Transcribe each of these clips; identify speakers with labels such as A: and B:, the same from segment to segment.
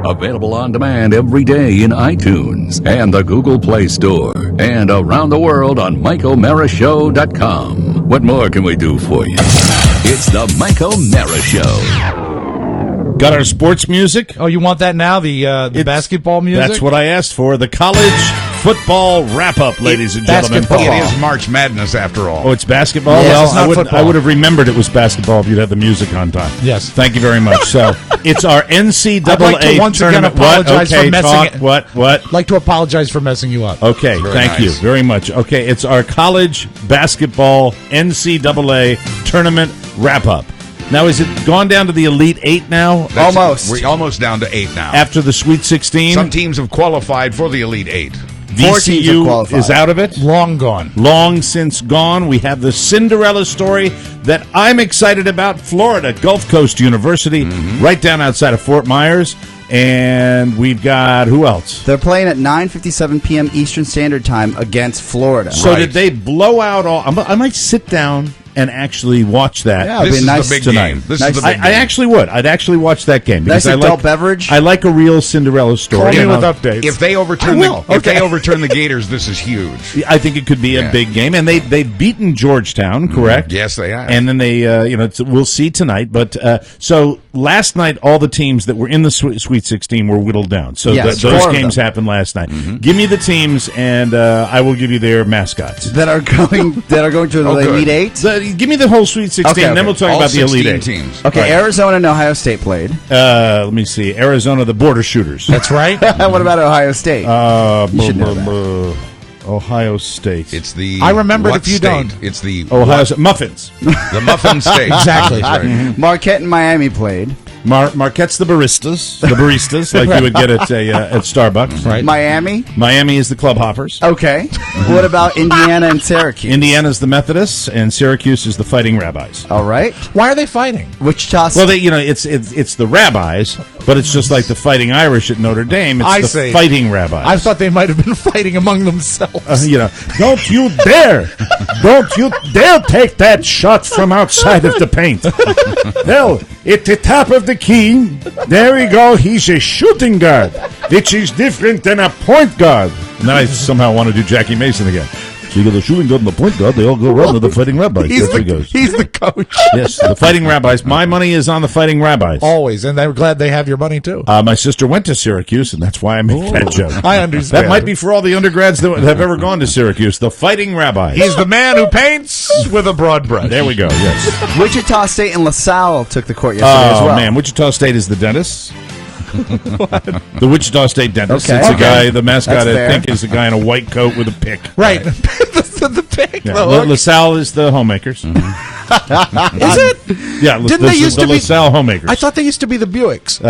A: Available on demand every day in iTunes and the Google Play Store. And around the world on MikeO'MaraShow.com. What more can we do for you? It's the Mike O'Mara Show.
B: Got our sports music?
C: Oh, you want that now? The basketball music?
B: That's what I asked for. The college football wrap-up, ladies and gentlemen.
D: It is March Madness, after all.
B: Oh, it's basketball?
C: Yes,
B: well,
C: it's not
B: I would have remembered it was basketball if you'd had the music on time.
C: Yes.
B: Thank you very much. So, it's our NCAA
C: I'd like to once again
B: tournament.
C: apologize for messing it.
B: What?
C: I'd like to apologize for messing you up.
B: Okay, thank you very much. Okay, it's our college basketball NCAA tournament wrap-up. Now, is it gone down to the Elite Eight now?
D: Almost. We're almost down to 8 now.
B: After the Sweet 16?
D: Some teams have qualified for the Elite Eight.
B: VCU is out of it.
C: Long gone.
B: Long since gone. We have the Cinderella story that I'm excited about. Florida, Gulf Coast University, right down outside of Fort Myers. And we've got, who else?
E: They're playing at 9:57 p.m. Eastern Standard Time against Florida.
B: So did they blow out all... I might sit down and actually watch that.
E: Yeah,
D: This is
E: nice
D: the big
B: tonight.
D: game. This is the big game.
B: I actually would. I'd actually watch that game.
E: Nice
B: I
E: adult beverage.
B: I like a real Cinderella story.
C: Call me
B: and
C: with
B: I'll-
C: updates.
D: If they overturn the Gators, this is huge.
B: I think it could be a big game. And they've beaten Georgetown, correct?
D: Yes, they have.
B: And then they, we'll see tonight. But so last night, all the teams that were in the Sweet 16 were whittled down. So
E: Yes,
B: those
E: 4 of
B: games
E: them.
B: happened last night. Give me the teams, and I will give you their mascots.
E: that are going to the
D: good.
E: Elite Eight.
B: Give me the whole Sweet 16,
E: Okay,
B: and then
E: okay.
B: we'll talk
D: All
B: about the Elite
D: 16
B: Eight.
D: teams.
E: Okay,
B: Right.
E: Arizona and Ohio State played.
B: Let me see. Arizona, the border shooters.
C: That's right.
E: What about Ohio State? You should know that.
B: Ohio State.
D: It's the
C: I remembered
D: what
C: if you
D: state?
C: don't.
D: It's the
B: Ohio State. Muffins.
D: the Muffin State.
C: Exactly.
D: That's right.
E: Marquette and Miami played.
B: Marquette's the baristas, like you would get at Starbucks.
C: Right.
E: Miami.
B: Miami is the club hoppers.
E: Okay. What about Indiana and Syracuse?
B: Indiana's the Methodists, and Syracuse is the Fighting Rabbis.
E: All right.
C: Why are they fighting?
E: Wichita.
B: Well, it's the rabbis, but it's just like the Fighting Irish at Notre Dame. It's
C: I
B: the
C: see.
B: Fighting Rabbis.
C: I thought they might have been fighting among themselves.
B: Don't you dare take that shot from outside of the paint. Hell, at the top of the key, there we go. He's a shooting guard, which is different than a point guard. Now I somehow want to do Jackie Mason again. So you got the shooting guard and the point guard. They all go around to the Fighting Rabbis.
C: He's
B: That's where he goes.
C: the coach.
B: Yes, the Fighting Rabbis. My money is on the Fighting Rabbis.
C: Always, and I'm glad they have your money too.
B: My sister went to Syracuse, and that's why I make that joke.
C: I understand.
B: That might be for all the undergrads that have ever gone to Syracuse. The Fighting Rabbis.
C: He's the man who paints with a broad brush.
B: There we go. Yes.
E: Wichita State and LaSalle took the court yesterday as well.
B: Man, Wichita State is the dentist. The Wichita State dentist.
E: Okay.
B: It's a
E: Okay.
B: guy. The mascot,
E: That's
B: I
E: fair.
B: think, is a guy in a white coat with a pick.
C: Right. the pick.
B: Yeah.
C: the hook.
B: LaSalle is the homemakers.
C: Is it?
B: Yeah.
C: Didn't they used
B: the
C: to be
B: LaSalle homemakers?
C: I thought they used to be the Buicks.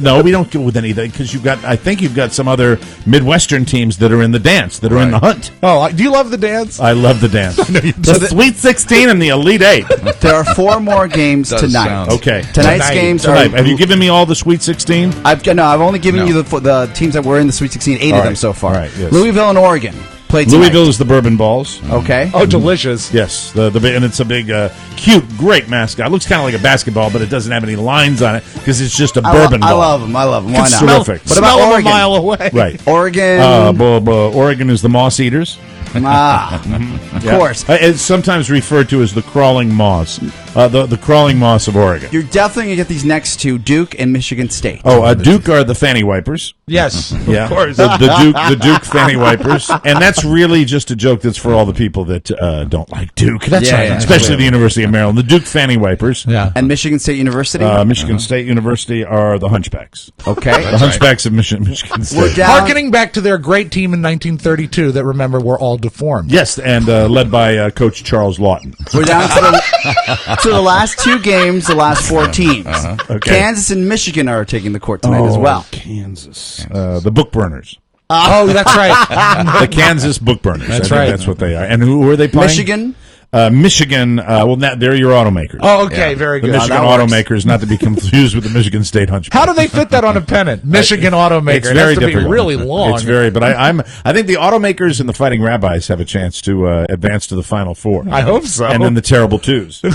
B: No, we don't go with anything because I think you've got some other Midwestern teams that are in the dance, that are in the hunt.
C: Oh, do you love the dance?
B: I love the dance. The Sweet 16 and the Elite Eight.
E: There are 4 more games
D: Does
E: tonight.
D: sound-
B: Okay.
E: Tonight's games
B: Tonight.
E: are.
B: Have you given me all the Sweet 16?
E: I've only given you the teams that were in the Sweet 16. 8
B: All
E: of them
B: right.
E: so far.
B: All right, yes.
E: Louisville and Oregon played tonight.
B: Louisville is the Bourbon Balls.
E: Okay.
C: Oh, delicious.
B: Yes, and it's a big, cute, great mascot. It looks kind of like a basketball, but it doesn't have any lines on it because it's just a bourbon
E: I
B: ball.
E: love them. Why
B: It's
E: not?
B: terrific.
E: What about
C: Smell 'em
E: Oregon?
C: a mile away.
B: Right.
E: Oregon.
B: Oregon is the Moss Eaters.
E: Of course.
B: It's sometimes referred to as the crawling moss. The crawling moss of Oregon.
E: You're definitely going to get these next two, Duke and Michigan State.
B: Duke are the fanny wipers.
C: Yes,
B: Yeah,
C: of course.
B: the Duke fanny wipers, and that's really just a joke that's for all the people that don't like Duke. That's
E: Yeah,
B: right,
E: yeah,
B: especially the University of Maryland. The Duke fanny wipers.
C: Yeah.
E: And Michigan State University.
B: Michigan State University are the Hunchbacks.
E: Okay.
B: The Hunchbacks of Michigan
E: We're
B: State.
E: down.
C: Harkening back to their great team in 1932 that, remember, were all deformed.
B: Yes, and led by Coach Charles Lawton.
E: We're down to the last 2 games, the last 4 teams.
B: Okay.
E: Kansas and Michigan are taking the court tonight as well.
B: Kansas. The book burners.
C: Oh, that's right.
B: The Kansas book burners.
C: That's
B: I think
C: right.
B: That's what they are. And who are they playing?
E: Michigan.
B: Michigan, they're your automakers.
C: Oh, okay, very
B: The
C: good.
B: Michigan automakers, not to be confused with the Michigan State Hunchback.
C: How do they fit that on a pennant? Michigan automaker.
B: It's very
C: it has to
B: difficult.
C: be really long.
B: It's very, but I think the automakers and the Fighting Rabbis have a chance to advance to the Final Four.
C: I hope so.
B: And then the Terrible Twos, or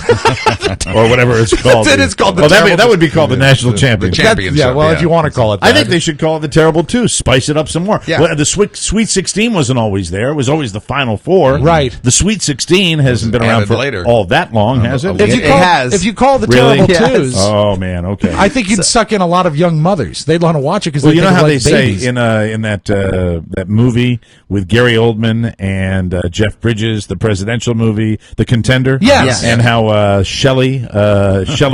B: whatever it's called.
C: It is called the
B: well,
C: Terrible
B: that would be called the National Championship.
D: Championship.
C: If you want to call it that.
B: I think they should call it the Terrible Twos. Spice it up some more.
D: Yeah.
B: Well, the Sweet 16 wasn't always there. It was always the Final Four.
C: Right.
B: The Sweet 16 hasn't been around
D: added
B: for
D: later.
B: all that long, has it?
C: If you call the
B: Really?
C: Terrible
E: Yes.
C: Twos,
B: Oh man, okay.
C: I think you'd suck in a lot of young mothers. They'd want to watch it because
B: Well,
C: they
B: you know
C: think
B: how
C: of
B: they
C: like
B: say
C: babies.
B: in that movie with Gary Oldman and Jeff Bridges, the presidential movie, The Contender.
C: Yes.
B: And how Shelley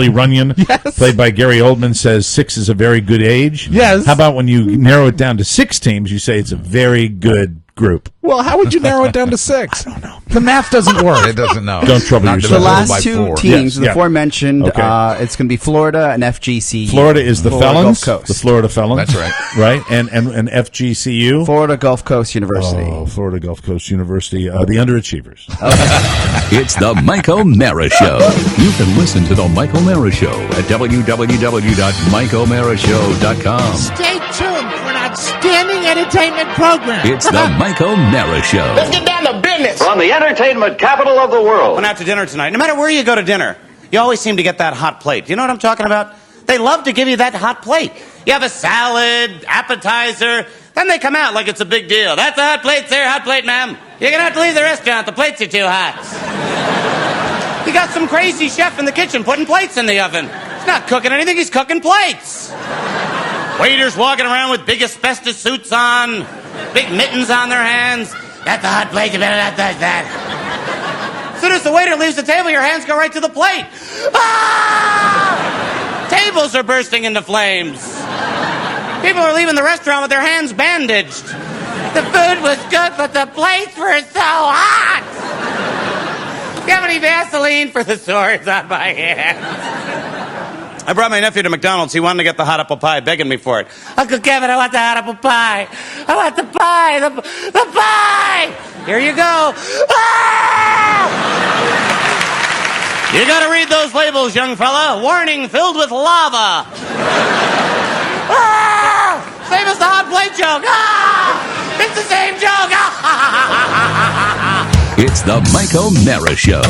B: Runyon, played by Gary Oldman, says 6 is a very good age.
C: Yes.
B: How about when you narrow it down to 6 teams, you say it's a very good group.
C: Well, how would you narrow it down to 6? I don't know. The math doesn't work.
D: It doesn't know.
B: Don't trouble
D: Not
B: yourself.
E: The
D: divisible by
E: last two
D: 4.
E: teams,
B: Yes,
E: the
B: yeah.
E: aforementioned,
B: Okay.
E: it's going to be Florida and FGCU.
B: Florida is the
E: Florida
B: Felons.
E: Gulf Coast.
B: The Florida Felons.
D: That's right.
B: Right? And FGCU.
E: Florida Gulf Coast University.
B: Oh, Florida Gulf Coast University, the underachievers.
A: It's the Mike O'Mara Show. You can listen to the Mike O'Mara Show at www.mikeomarashow.com.
F: Stay tuned for an outstanding entertainment program.
A: It's the Mike O'Mara Show.
G: Let's get down to business.
H: From the entertainment capital of the world.
G: Went out to dinner tonight. No matter where you go to dinner, you always seem to get that hot plate. You know what I'm talking about? They love to give you that hot plate. You have a salad, appetizer, then they come out like it's a big deal. That's a hot plate, sir. Hot plate, ma'am. You're going to have to leave the restaurant. The plates are too hot. You got some crazy chef in the kitchen putting plates in the oven. He's not cooking anything. He's cooking plates. Waiters walking around with big asbestos suits on, big mittens on their hands. That's a hot plate. You better not touch that. As soon as the waiter leaves the table, your hands go right to the plate. Ah! Tables are bursting into flames. People are leaving the restaurant with their hands bandaged. The food was good, but the plates were so hot. You have any Vaseline for the sores on my hands? I brought my nephew to McDonald's. He wanted to get the hot apple pie, begging me for it. Uncle Kevin, I want the hot apple pie. I want the pie, the pie. Here you go. Ah! You gotta read those labels, young fella. Warning, filled with lava. Ah! Same as the hot plate joke. Ah! It's the same joke. Ah!
A: It's the Mike O'Mara Show.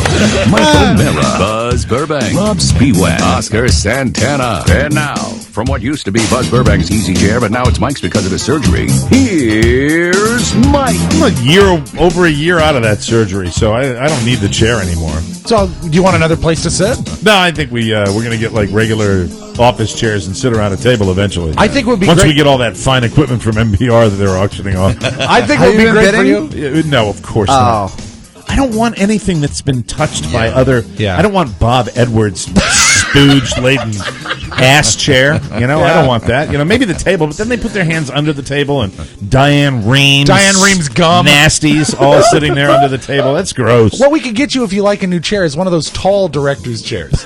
A: Mike O'Mara, Buzz Burbank, Rob Spiewak, Oscar Santana. And now, from what used to be Buzz Burbank's easy chair, but now it's Mike's because of his surgery, here's Mike.
B: I'm over a year out of that surgery, so I don't need the chair anymore.
C: So, do you want another place to sit?
B: No, I think we're going to get like regular office chairs and sit around a table eventually.
C: I think it would be
B: once
C: great.
B: we get all that fine equipment from NPR that they're auctioning off.
C: I think it would be great for you.
B: No, of course not. I don't want anything that's been touched by other.
C: Yeah.
B: I don't want Bob Edwards' spooge-laden ass chair. You know, I don't want that. You know, maybe the table, but then they put their hands under the table and Diane Ream's
C: gum.
B: nasties all sitting there under the table. That's gross.
C: What we could get you if you like a new chair is one of those tall director's chairs.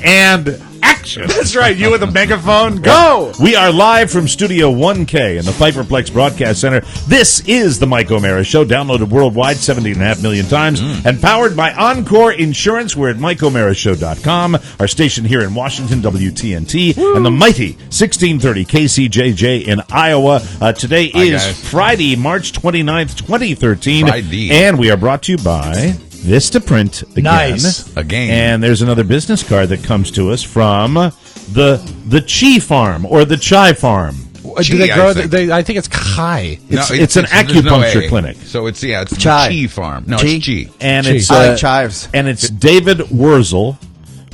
B: And action.
C: That's right. You with a megaphone. Go.
B: We are live from Studio 1K in the Pfeifferplex Broadcast Center. This is the Mike O'Mara Show, downloaded worldwide 17.5 million times and powered by Encore Insurance. We're at MikeO'MaraShow.com, our station here in Washington, WTNT, and the mighty 1630 KCJJ in Iowa. Today is
D: guys.
B: Friday, March 29th, 2013.
D: Friday.
B: And we are brought to you by Vistaprint again.
C: Nice.
D: Again.
B: And there's another business card that comes to us from the Chi Farm or the Chai Farm.
C: Do they
D: Chi,
C: grow?
D: I think.
C: I think it's Kai.
B: It's an
D: there's
B: acupuncture
D: A.
B: clinic.
D: So it's it's
E: Chai.
D: the Chi Farm. No,
E: Chi?
D: it's Chi.
B: And
C: Chi.
B: it's
E: I like chives.
B: and it's David Wurzel,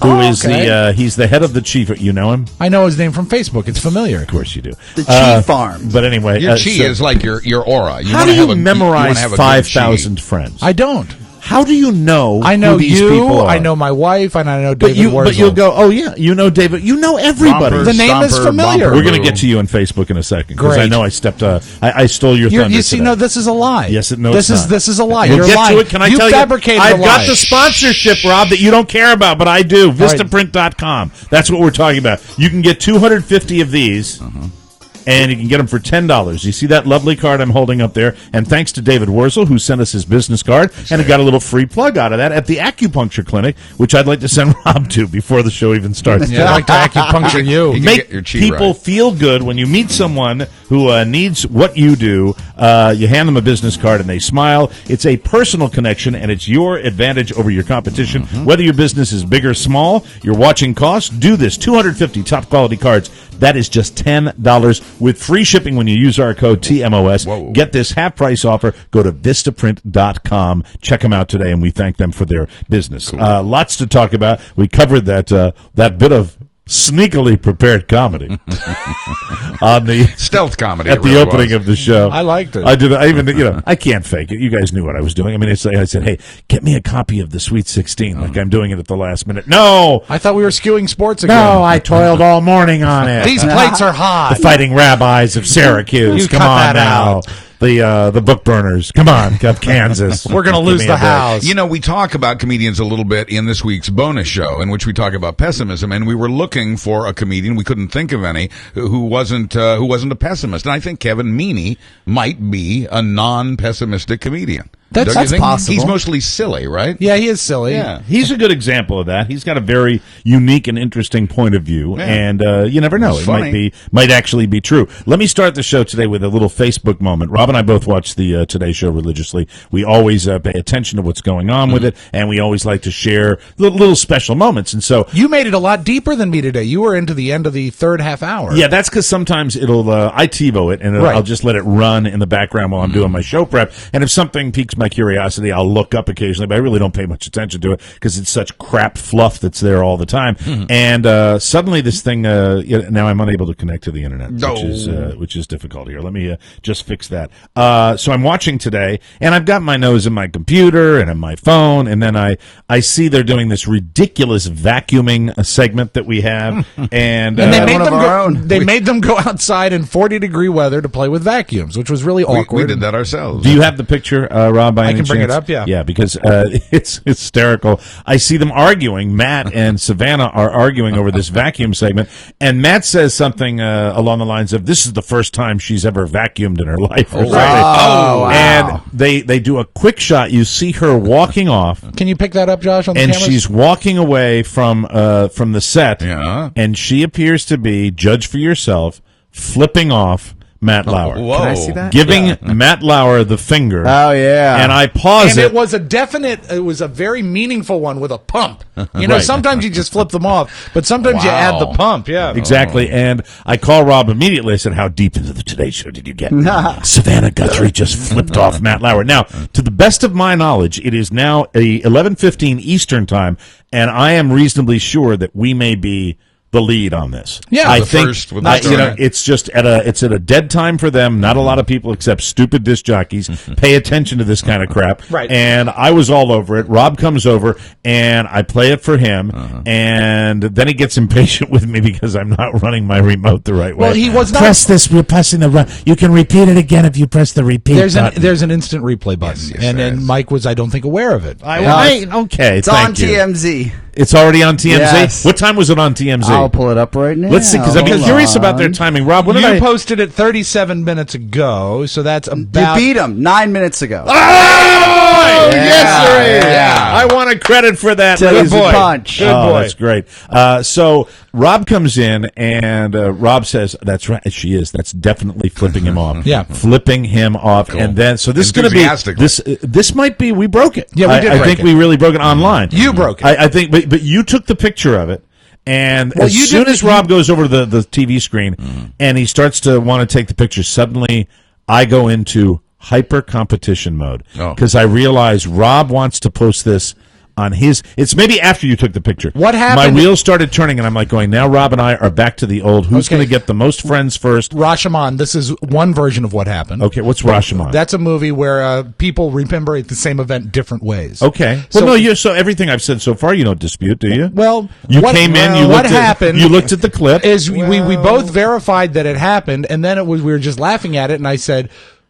B: who is he's the head of the Chi. You know him?
C: I know his name from Facebook. It's familiar.
B: Of course you do.
E: The Chi Farm.
B: But anyway,
D: Your Chi
B: so
D: is like your aura.
B: how
D: wanna
B: do
D: have
B: you
D: a-
B: memorize
D: wanna have a good
B: 5,000 friends?
C: I don't.
B: How do you know?
C: I know
B: who these
C: you.
B: people are?
C: I know my wife, and I know
B: But
C: David Wurzel.
B: you'll go. Oh yeah, you know David. You know everybody.
D: Romper,
C: The name is
D: Stomper,
C: familiar.
D: Bumper,
B: We're going to
D: Boo.
B: get to you on Facebook in a second because I
C: Great.
B: know I stepped. I stole your thunder.
C: You see,
B: today.
C: no, this is a lie.
B: Yes, no,
C: this
B: it's
C: is
B: not.
C: this is a lie.
B: We'll
C: You're
B: get
C: lying.
B: to it. Can I
C: you
B: tell
C: fabricated
B: you? I've
C: a lie.
B: got the sponsorship, Rob, that you don't care about, but I do.
C: right.
B: Vistaprint.com. That's what we're talking about. You can get 250 of these. and you can get them for $10. You see that lovely card I'm holding up there? And thanks to David Wurzel, who sent us his business card, and he got a little free plug out of that at the acupuncture clinic, which I'd like to send Rob to before the show even starts.
C: Yeah, I'd like to acupuncture you.
D: You can
B: Make
D: get your chi
B: people
D: right.
B: feel good when you meet someone who needs what you do. You hand them a business card and they smile. It's a personal connection, and it's your advantage over your competition. Whether your business is big or small, you're watching costs, do this. 250 top quality cards. That is just $10 with free shipping when you use our code TMOS.
D: Whoa.
B: Get this half price offer. Go to vistaprint.com. Check them out today, and we thank them for their business. Lots to talk about. We covered that bit of sneakily prepared comedy on the
D: Stealth comedy.
B: at
D: it
B: the
D: really
B: opening
D: was.
B: of the show.
C: I liked it.
B: I did. I even, I can't fake it. You guys knew what I was doing. I mean, it's like I said, hey, get me a copy of the Sweet 16, like I'm doing it at the last minute. No,
C: I thought we were skewing sports again.
B: no, I toiled all morning on it.
C: These plates are hot.
B: The Fighting Rabbis of Syracuse.
C: You
B: Come
C: cut
B: on
C: that
B: now.
C: out.
B: The book burners. Come on, of Kansas.
C: We're going to
B: Give
C: lose
B: me
C: the
B: a break.
C: house.
D: You know, we talk about comedians a little bit in this week's bonus show, in which we talk about pessimism, and we were looking for a comedian. We couldn't think of any who wasn't a pessimist. And I think Kevin Meaney might be a non-pessimistic comedian.
C: That's-
D: Don't you
E: that's
D: think?
E: possible.
D: He's mostly silly, right?
C: Yeah, he is silly.
D: Yeah.
B: He's a good example of that. He's got a very unique and interesting point of view,
D: Yeah.
B: and you never know.
D: It's
B: It
D: funny.
B: might actually be true. Let me start the show today with a little Facebook moment. Rob and I both watch the Today Show religiously. We always pay attention to what's going on with it, and we always like to share little special moments. And so,
C: You made it a lot deeper than me today. You were into the end of the third half hour.
B: yeah, that's because sometimes I TiVo it, and
C: Right.
B: I'll just let it run in the background while I'm doing my show prep. And if something piques my curiosity, I'll look up occasionally, but I really don't pay much attention to it because it's such crap fluff that's there all the time. And suddenly this thing, now I'm unable to connect to the internet, which is difficult here. Let me just fix that. So I'm watching today, and I've got my nose in my computer and in my phone, and then I see they're doing this ridiculous vacuuming segment that we have, and
C: And they
E: one
C: made
E: of
C: them
E: our
C: go.
E: own.
C: They made them go outside in 40-degree weather to play with vacuums, which was really awkward.
D: We did that ourselves.
B: Do you have the picture, Rob? By any
C: can bring it
B: chance?
C: up, yeah.
B: Yeah, because it's hysterical. I see them arguing. Matt and Savannah are arguing over this vacuum segment, and Matt says something along the lines of, "This is the first time she's ever vacuumed in her life." Or something.
E: wow.
B: And they do a quick shot. You see her walking off,
C: Can you pick that up, Josh, on the
B: and
C: cameras?
B: she's walking away from the set.
D: Yeah.
B: And she appears to be, judge for yourself, flipping off Matt Lauer.
D: Whoa.
E: Can I see that?
B: Giving Matt Lauer the finger.
E: Oh, yeah.
B: And I pause
C: And it was a very meaningful one with a pump. You know,
B: Right.
C: sometimes you just flip them off, but sometimes you add the pump. Yeah.
B: Exactly. And I call Rob immediately. I said, how deep into the Today Show did you get? Savannah Guthrie just flipped off Matt Lauer. Now, to the best of my knowledge, it is now 11:15 Eastern time, and I am reasonably sure that we may be the lead on this.
C: Yeah,
B: I
D: the
B: think
D: first with the
B: it's just at a dead time for them. Not a lot of people except stupid disc jockeys pay attention to this kind of crap.
C: Right.
B: And I was all over it. Rob comes over and I play it for him, and then he gets impatient with me because I'm not running my remote the right way.
C: Well, he was not.
I: Press this. We're pressing the run. You can repeat it again if you press the repeat button.
C: There's an instant replay button,
D: Yes,
C: and
D: there is.
C: Mike was, I don't think, aware of it.
B: Okay,
E: It's
B: thank
E: on
B: you.
E: TMZ.
B: It's already on TMZ.
E: Yes.
B: What time was it on TMZ?
E: I'll pull it up right now.
B: Let's see, because I'm
E: Hold
B: curious
E: on.
B: about their timing. Rob, what did
C: You
B: I?
C: posted it 37 minutes ago, so that's
E: You
C: about.
E: beat him 9 minutes ago.
B: Oh, yes, sir.
D: yeah.
B: I want a credit for that.
E: Titties
B: Good
E: and
B: boy.
E: punch.
B: Good
C: boy.
B: That's great. So Rob comes in, and Rob says, "That's right. She is. That's definitely flipping him off.
C: Yeah.
B: flipping him off."
D: Cool.
B: And then, so this is going to be
D: Enthusiastically.
B: this might be. We broke it.
C: Yeah, we did
B: I
C: break
B: think
C: it.
B: we really broke it online.
C: You broke it.
B: I think, but you took the picture of it. And
C: Well,
B: as
C: you
B: soon
C: did
B: as
C: the-
B: Rob goes over to the TV screen and he starts to want to take the picture, suddenly I go into hyper competition mode
D: Oh.
B: because I realize Rob wants to post this on his. It's maybe after you took the picture.
C: What happened-
B: My wheels started turning, and I'm like going, now Rob and I are back to the old. Who's
C: Okay.
B: going to get the most friends first?
C: Rashomon, this is one version of what happened.
B: Okay, what's Rashomon?
C: That's a movie where people remember the same event different ways.
B: Okay.
C: So-
B: Well, no, so everything I've said so far, you don't dispute, do you?
C: Well,
B: you
C: what-
B: came in.
C: well,
B: You
C: what
B: looked at,
C: happened
B: You looked at the clip.
C: Is we both verified that it happened, and then we were just laughing at it, and I said,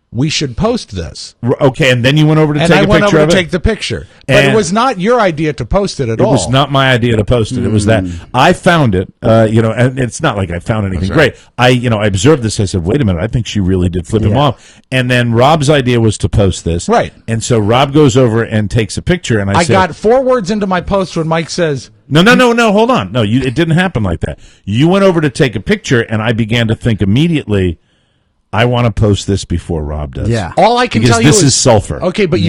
C: we should post this.
B: Okay, and then you went over to
C: And
B: take
C: I
B: a
C: went
B: picture
C: over
B: of
C: to
B: it?
C: take the picture. But
B: And
C: it was not your idea to post it at all.
B: It was not my idea to post it. It was that I found it, and it's not like I found anything great. I observed this. I said, wait a minute, I think she really did flip him off. And then Rob's idea was to post this.
C: Right.
B: And so Rob goes over and takes a picture, and I said,
C: got 4 words into my post when Mike says,
B: No, hold on. No, it didn't happen like that. You went over to take a picture, and I began to think immediately, I want to post this before Rob does.
E: Yeah.
C: all I can
B: Because
C: tell you
B: this is sulfur.
C: Okay, but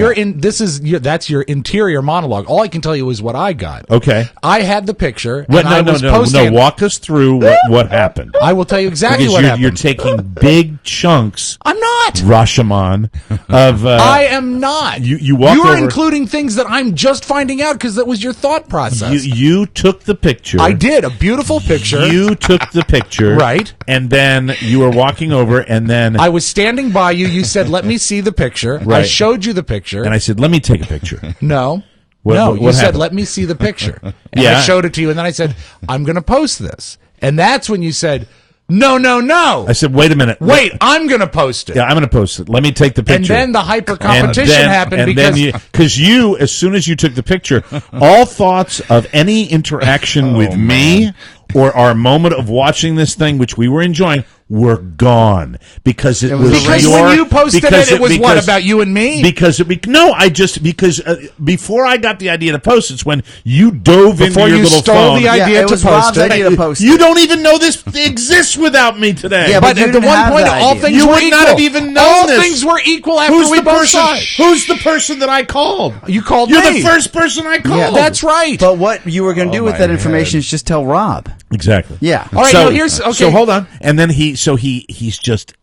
C: that's your interior monologue. All I can tell you is what I got.
B: Okay.
C: I had the picture.
B: What,
C: and I was posting.
B: Walk us through what happened.
C: I will tell you exactly
B: Because
C: what
B: you're,
C: happened.
B: you're taking big chunks,
C: I'm not.
B: Rashomon, of...
C: I am not.
B: You walked
C: You're
B: over...
C: including things that I'm just finding out because that was your thought process.
B: You took the picture.
C: I did. A beautiful picture.
B: You took the picture.
C: Right.
B: And then you were walking over, and then...
C: I was standing by you. You said, let me see the picture. I
B: Right.
C: showed you the picture.
B: And I said, let me take a picture.
C: No.
B: What
C: You said,
B: happened?
C: let me see the picture. And
B: Yeah.
C: I showed it to you, and then I said, I'm going to post this. And that's when you said, no.
B: I said, wait a minute.
C: Wait, I'm going to post it.
B: Yeah, I'm going to post it. Let me take the picture.
C: And then the hyper competition happened
B: because you, as soon as you took the picture, all thoughts of any interaction with me or our moment of watching this thing, which we were enjoying, were gone because it was
C: because
B: your,
C: when you posted it was what about you and me?
B: Because before I got the idea to post, it's when you dove into your little
C: stole
B: phone.
C: the idea
E: it
C: to
E: was
C: post
E: Rob's
C: it.
E: idea to post
B: You
E: it.
B: don't even know this exists without me today.
E: Yeah,
C: But
E: you
C: at the
E: didn't
C: one
E: have
C: point,
E: that
C: all
E: idea.
C: things
B: You
C: were
B: would
C: equal.
B: not have even known
C: all
B: this.
C: things were equal after
B: Who's
C: we
B: the
C: both
B: person?
C: saw it.
B: Who's the person that I called?
C: You called
B: You're
C: me.
B: the first person I called.
E: Yeah.
C: That's right.
E: But what you were going to do with
B: my
E: that information is just tell Rob.
B: Exactly.
E: Yeah.
C: All right,
B: So,
C: now here's okay.
B: so hold on, and then he's just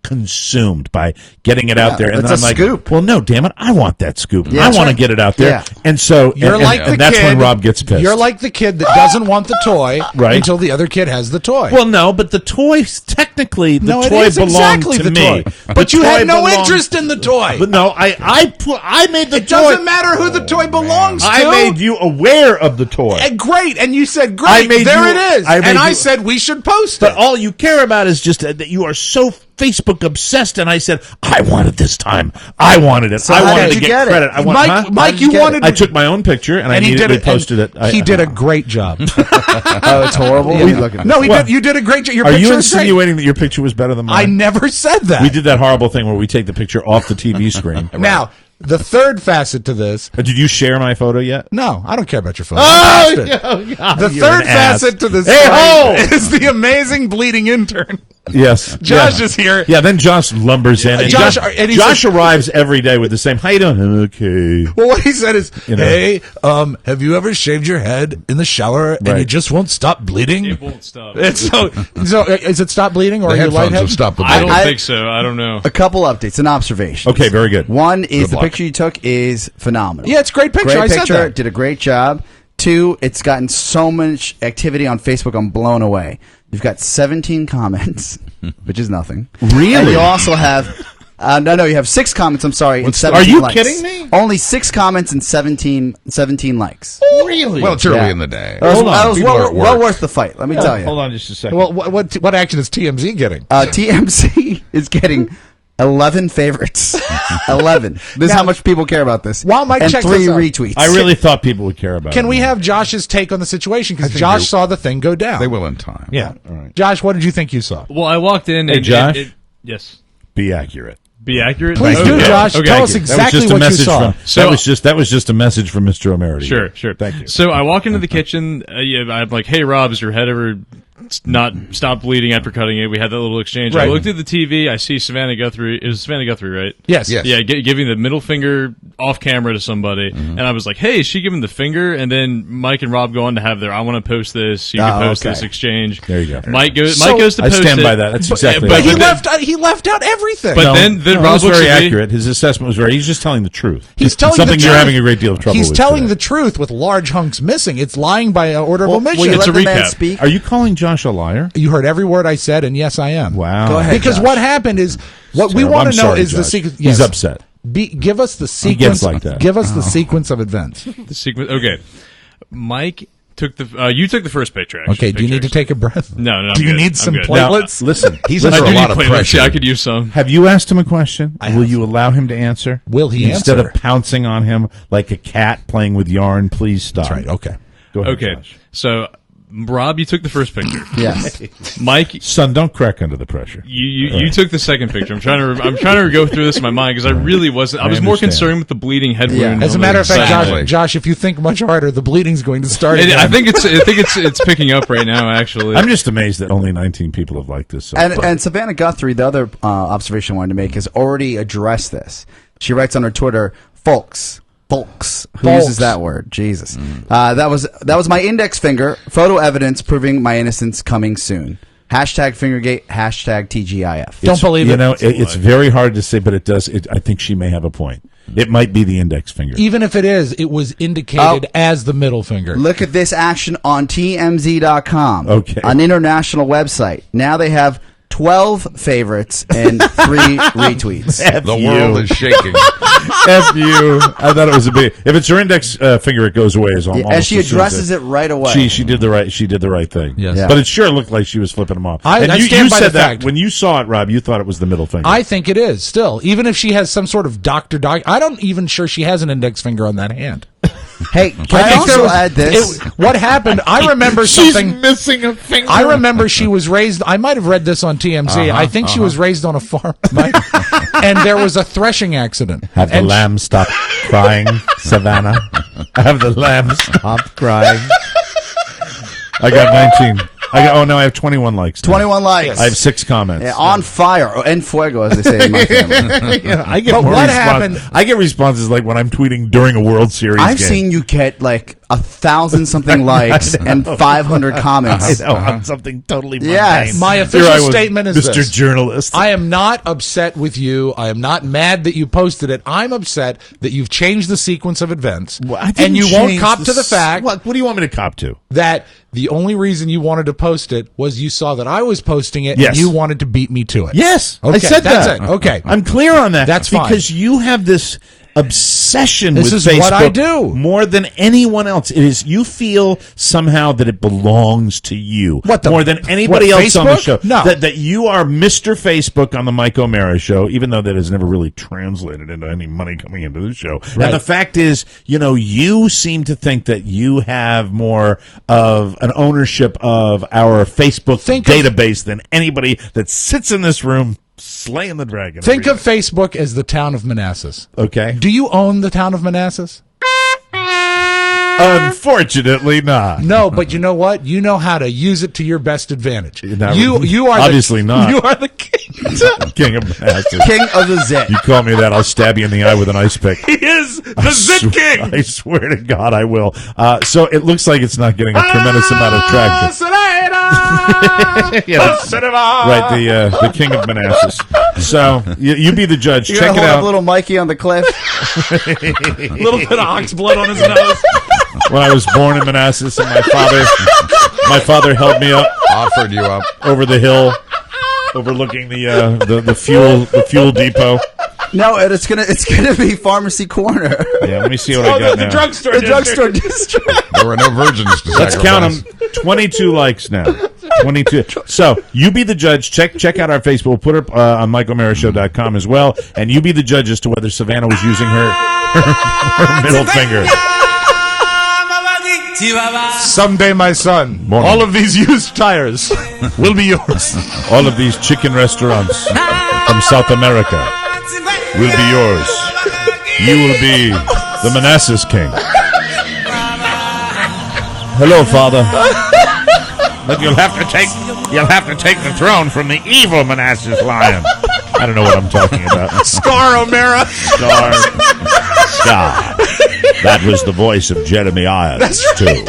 B: consumed by getting it out there, and
E: it's
B: then
E: a
B: I'm like,
E: scoop.
B: well, no, damn it, I want that scoop.
E: Yeah,
B: I
E: that's
B: want to
E: right.
B: get it out there,
E: Yeah.
B: and so
C: You're
B: and,
C: like
B: and
C: the
B: that's
C: kid,
B: when Rob gets pissed.
C: You're like the kid that doesn't want the toy
B: Right.
C: until the other kid has the toy.
B: well, no, but the toy technically the
C: no, it
B: toy
C: is
B: belonged
C: exactly
B: to
C: the
B: me,
C: toy.
B: The
C: But you
B: toy
C: had no
B: belonged-
C: interest in the toy.
B: But no, I made the
C: It
B: toy.
C: doesn't matter who the toy belongs to.
B: I made you aware of the toy.
C: And great, and you said great.
B: I made
C: there
B: you-
C: it is.
B: I made
C: and I
B: you-
C: said we should post
B: But
C: it.
B: all you care about is just that you are so Facebook obsessed, and I said, I want it this time. I wanted it.
E: So
B: I
E: how
B: wanted
E: did
B: to
E: you
B: get
E: get it?
B: credit. I want,
C: Mike,
B: huh?
C: Mike,
E: did
C: you
E: you get
C: wanted.
B: I took my own picture, and I
C: and he did
B: immediately
C: it.
B: posted it.
C: He did a great job.
E: Oh, it's horrible.
C: Yeah.
E: Let me look at
C: No,
E: this.
C: he did. You did a great job. Your
B: Are
C: picture
B: you
C: is great.
B: insinuating that your picture was better than
C: I
B: mine?
C: never said that.
B: We did that horrible thing where we take the picture off the TV screen.
C: Now, the third facet to this.
B: Did you share my photo yet?
C: No, I don't care about your phone.
B: Oh,
C: I passed it.
B: God,
C: The
B: you're
C: third
B: an ass.
C: facet to this
B: Hey-ho!
C: story is the amazing bleeding intern.
B: Yes.
C: Josh
B: Yeah.
C: is here.
B: Yeah, then Josh lumbers in. And
C: Josh-
B: Josh,
C: and he
B: Josh
C: said-
B: arrives every day with the same, how you doing? Okay.
C: Well, what he said is,
B: You know.
C: "Hey, have you ever shaved your head in the shower and
B: Right.
C: it just won't stop bleeding?
J: It won't stop.
C: It's so is it stop bleeding or
D: The
C: are you
D: headphones have
C: lightheaded?
D: stopped the
J: I don't
E: I-
J: think so. I don't know.
E: A couple updates, an observation.
B: Okay, very good.
E: One is
D: Good
E: the
D: luck.
E: picture you took is phenomenal.
C: Yeah, it's a great picture.
E: Great
C: I said
E: picture.
C: that.
E: Did a great job. Two, it's gotten so much activity on Facebook. I'm blown away. You've got 17 comments, which is nothing.
B: Really?
E: And you also have no, you have 6 comments. I'm sorry. And 17
B: Are you
E: likes.
B: kidding me?
E: Only 6 comments and 17 likes.
B: Really?
D: Well, it's early
E: Yeah.
D: in the day.
E: That was,
B: Hold on.
E: that was
D: People are
E: well,
D: at
E: well
D: work.
E: worth the fight. Let me tell you.
B: Hold on just a second.
C: Well, what action is TMZ getting?
E: TMC is getting 11 favorites. 11. This is how much people care about this.
C: While Mike
E: and
C: checks
E: 3
C: this out,
E: retweets.
B: I really thought people would care about it.
C: Can we have Josh's take on the situation? Because
D: think
C: Josh
D: they-
C: saw the thing go down.
D: They will in time.
C: Yeah.
B: All right.
C: Josh, what did you think you saw?
J: Well, I walked in
B: Hey,
J: and
B: Josh?
J: yes,
B: Be accurate.
J: be accurate.
C: Please do,
J: Okay.
C: Josh.
J: Okay.
C: Tell us
B: That was
C: exactly
B: just a
C: what you
B: message
C: saw.
B: from. That was just a message from Mr. O'Meara.
J: Sure, sure.
B: Thank you.
J: So I walk into the kitchen. I'm like, "Hey, Rob, has your head ever not stopped bleeding after cutting it?" We had that little exchange.
C: Right.
J: I looked at the TV. I see Savannah Guthrie. It was Savannah Guthrie, right?
C: Yes.
D: Yes.
J: Yeah, giving the middle finger off camera to somebody, and I was like, "Hey, is she giving the finger?" And then Mike and Rob go on to have their, "I want to post this. You can post
E: okay.
J: this exchange."
B: There you go.
J: Mike goes.
C: So-
J: Mike goes to
B: I
J: post
B: stand
J: it.
B: by that. That's exactly
J: but
B: right.
C: He left out everything.
J: But then
B: No,
J: Rob
B: it was
J: looks
B: very
J: at me.
B: accurate. His assessment was very. He's just telling the truth.
C: He's telling
B: something
C: the
B: you're
C: truth.
B: having a great deal of trouble
C: He's
B: with.
C: telling
B: today.
C: the truth with large hunks missing. It's lying by order of
E: Will
C: omission.
E: you
J: It's
E: let
J: a
E: the man
J: recap.
E: speak?
B: Are you calling Josh a liar?
C: You heard every word I said, and yes, I am.
B: Wow.
E: Go ahead.
C: Because
E: Josh.
C: what happened is what we
B: Terrible.
C: want
B: I'm
C: to know
B: sorry,
C: is the
B: Josh.
C: sequence.
B: He's upset.
C: Give us the
B: He gets
C: sequence.
B: like that.
C: Give us the sequence of events.
J: The sequence. Okay, Mike took the first picture. Actually,
C: Okay, do you need to take a breath?
J: No, no.
C: Do you need some platelets?
B: Now, listen,
D: He's
J: I
D: under
J: do
D: a
J: need
D: lot of
J: platelets.
D: pressure.
J: Yeah, I could use some.
B: have you asked him a question? Will you allow him to answer?
C: Will he
B: Instead
C: answer?
B: of pouncing on him like a cat playing with yarn, please stop.
C: That's right. Okay.
B: Go ahead,
J: Okay,
B: Josh.
J: so Rob, you took the first picture.
E: Yes.
J: Mike,
B: Son, don't crack under the pressure.
J: you took the second picture. I'm trying to go through this in my mind because I really wasn't. I was more
B: understand.
J: concerned with the bleeding head
E: Yeah.
J: wound.
C: As a
J: on
C: matter
J: the
C: of fact,
D: Exactly.
C: Josh, if you think much harder, the bleeding's going to start.
J: I
C: again.
J: think it's picking up right now. Actually,
B: I'm just amazed that only 19 people have liked this. So
E: And,
B: far.
E: and Savannah Guthrie, the other observation I wanted to make, has already addressed this. She writes on her Twitter, folks. Who uses that word? Jesus. That was my index finger. Photo evidence proving my innocence coming soon. Hashtag Fingergate. Hashtag TGIF.
C: Don't believe
B: you
C: it.
B: know, it's very hard to say, but it does. I think she may have a point. It might be the index finger.
C: Even if it is, it was indicated as the middle finger.
E: Look at this action on TMZ.com.
B: Okay.
E: An international website. Now they have 12 favorites and 3 retweets.
D: The world is shaking.
B: F you. I thought it was a big. If it's her index finger, it goes away. As almost
E: And she
B: as soon as
E: addresses it right away.
B: She did the right thing.
C: Yes.
E: Yeah.
B: But it sure looked like she was flipping them off.
C: I
B: and you
C: stand by
B: said
C: the
B: that
C: fact.
B: when you saw it, Rob. You thought it was the middle finger.
C: I think it is still, even if she has some sort of doctor. I don't even sure she has an index finger on that hand.
E: Hey, can
C: I
E: I
C: think
E: also
C: there was-
E: add this?
C: What happened? I remember something.
B: missing a finger.
C: I remember she was raised. I might have read this on TMZ. I think she was raised on a farm, Mike, and there was a threshing accident.
B: Have the
C: And
B: lamb stop crying, Savannah? Have the lamb stop crying? I got 19. I have 21 likes. now.
E: 21 likes.
B: I have 6 comments.
E: Yeah, on fire. Oh, en fuego, as they say in my family.
B: Yeah, I get
C: But
B: more
C: what
B: response-
C: happened-
B: I get responses like when I'm tweeting during a World Series
E: I've
B: game.
E: seen you get like 1,000 something likes and 500 comments.
B: I know, on something totally mundane.
E: Yes.
C: My
B: Here
C: official
B: I was,
C: statement is
B: Mr.
C: this.
B: Journalist.
C: I am not upset with you. I am not mad that you posted it. I'm upset that you've changed the sequence of events.
B: Well, I didn't
C: and you won't
B: change
C: cop to the fact
B: What do you want me to cop to?
C: that the only reason you wanted to post it was you saw that I was posting it
B: Yes.
C: and you wanted to beat me to it.
B: Yes,
C: Okay,
B: I said
C: that's
B: that.
C: it. Okay.
B: I'm clear on that.
C: That's fine.
B: because you have this obsession
C: This
B: with
C: is
B: Facebook
C: what I do.
B: more than anyone else. It is you feel somehow that it belongs to you more than anybody else on the show.
C: No.
B: That you are Mr. Facebook on the Mike O'Mara show, even though that has never really translated into any money coming into the show.
C: Right.
B: And the fact is, you seem to think that you have more of an ownership of our Facebook database than anybody that sits in this room slaying the dragon.
C: Think of Facebook as the town of Manassas.
B: Okay.
C: Do you own the town of Manassas?
B: Unfortunately not.
C: No, but you know what? You know how to use it to your best advantage.
B: Not-
C: You are
B: obviously not.
C: You are the king.
B: King of Manassas.
E: King of the Zit.
B: You call me that, I'll stab you in the eye with an ice pick.
C: He is the Zit King.
B: I swear to God, I will. So it looks like it's not getting a tremendous amount of traction. Yeah, right, the King of Manassas. So you be the judge.
E: You
B: Check
E: gotta
B: it
E: hold up
B: out.
E: little Mikey on the cliff.
C: A little bit of ox blood on his nose.
B: When I was born in Manassas, and my father held me up,
D: Offered you up.
B: over the hill, overlooking the fuel depot.
E: No, and it's gonna be Pharmacy Corner.
B: Yeah, let me see what I got now.
C: drugstore.
E: The drugstore district.
D: There were no virgins to
B: Let's count
D: sacrifice.
B: them. 22 likes now. 22. So you be the judge. Check out our Facebook. We'll put it on MikeO'MaraShow.com as well. And you be the judge as to whether Savannah was using her middle finger.
C: Someday, my son,
B: Morning.
C: all of these used tires will be yours.
B: All of these chicken restaurants from South America will be yours. You will be the Manassas king. Hello, Father. But you'll have to take the throne from the evil Manassas lion. I don't know what I'm talking about.
C: Scar O'Mara.
B: Scar. That was the voice of Jeremy Irons, too.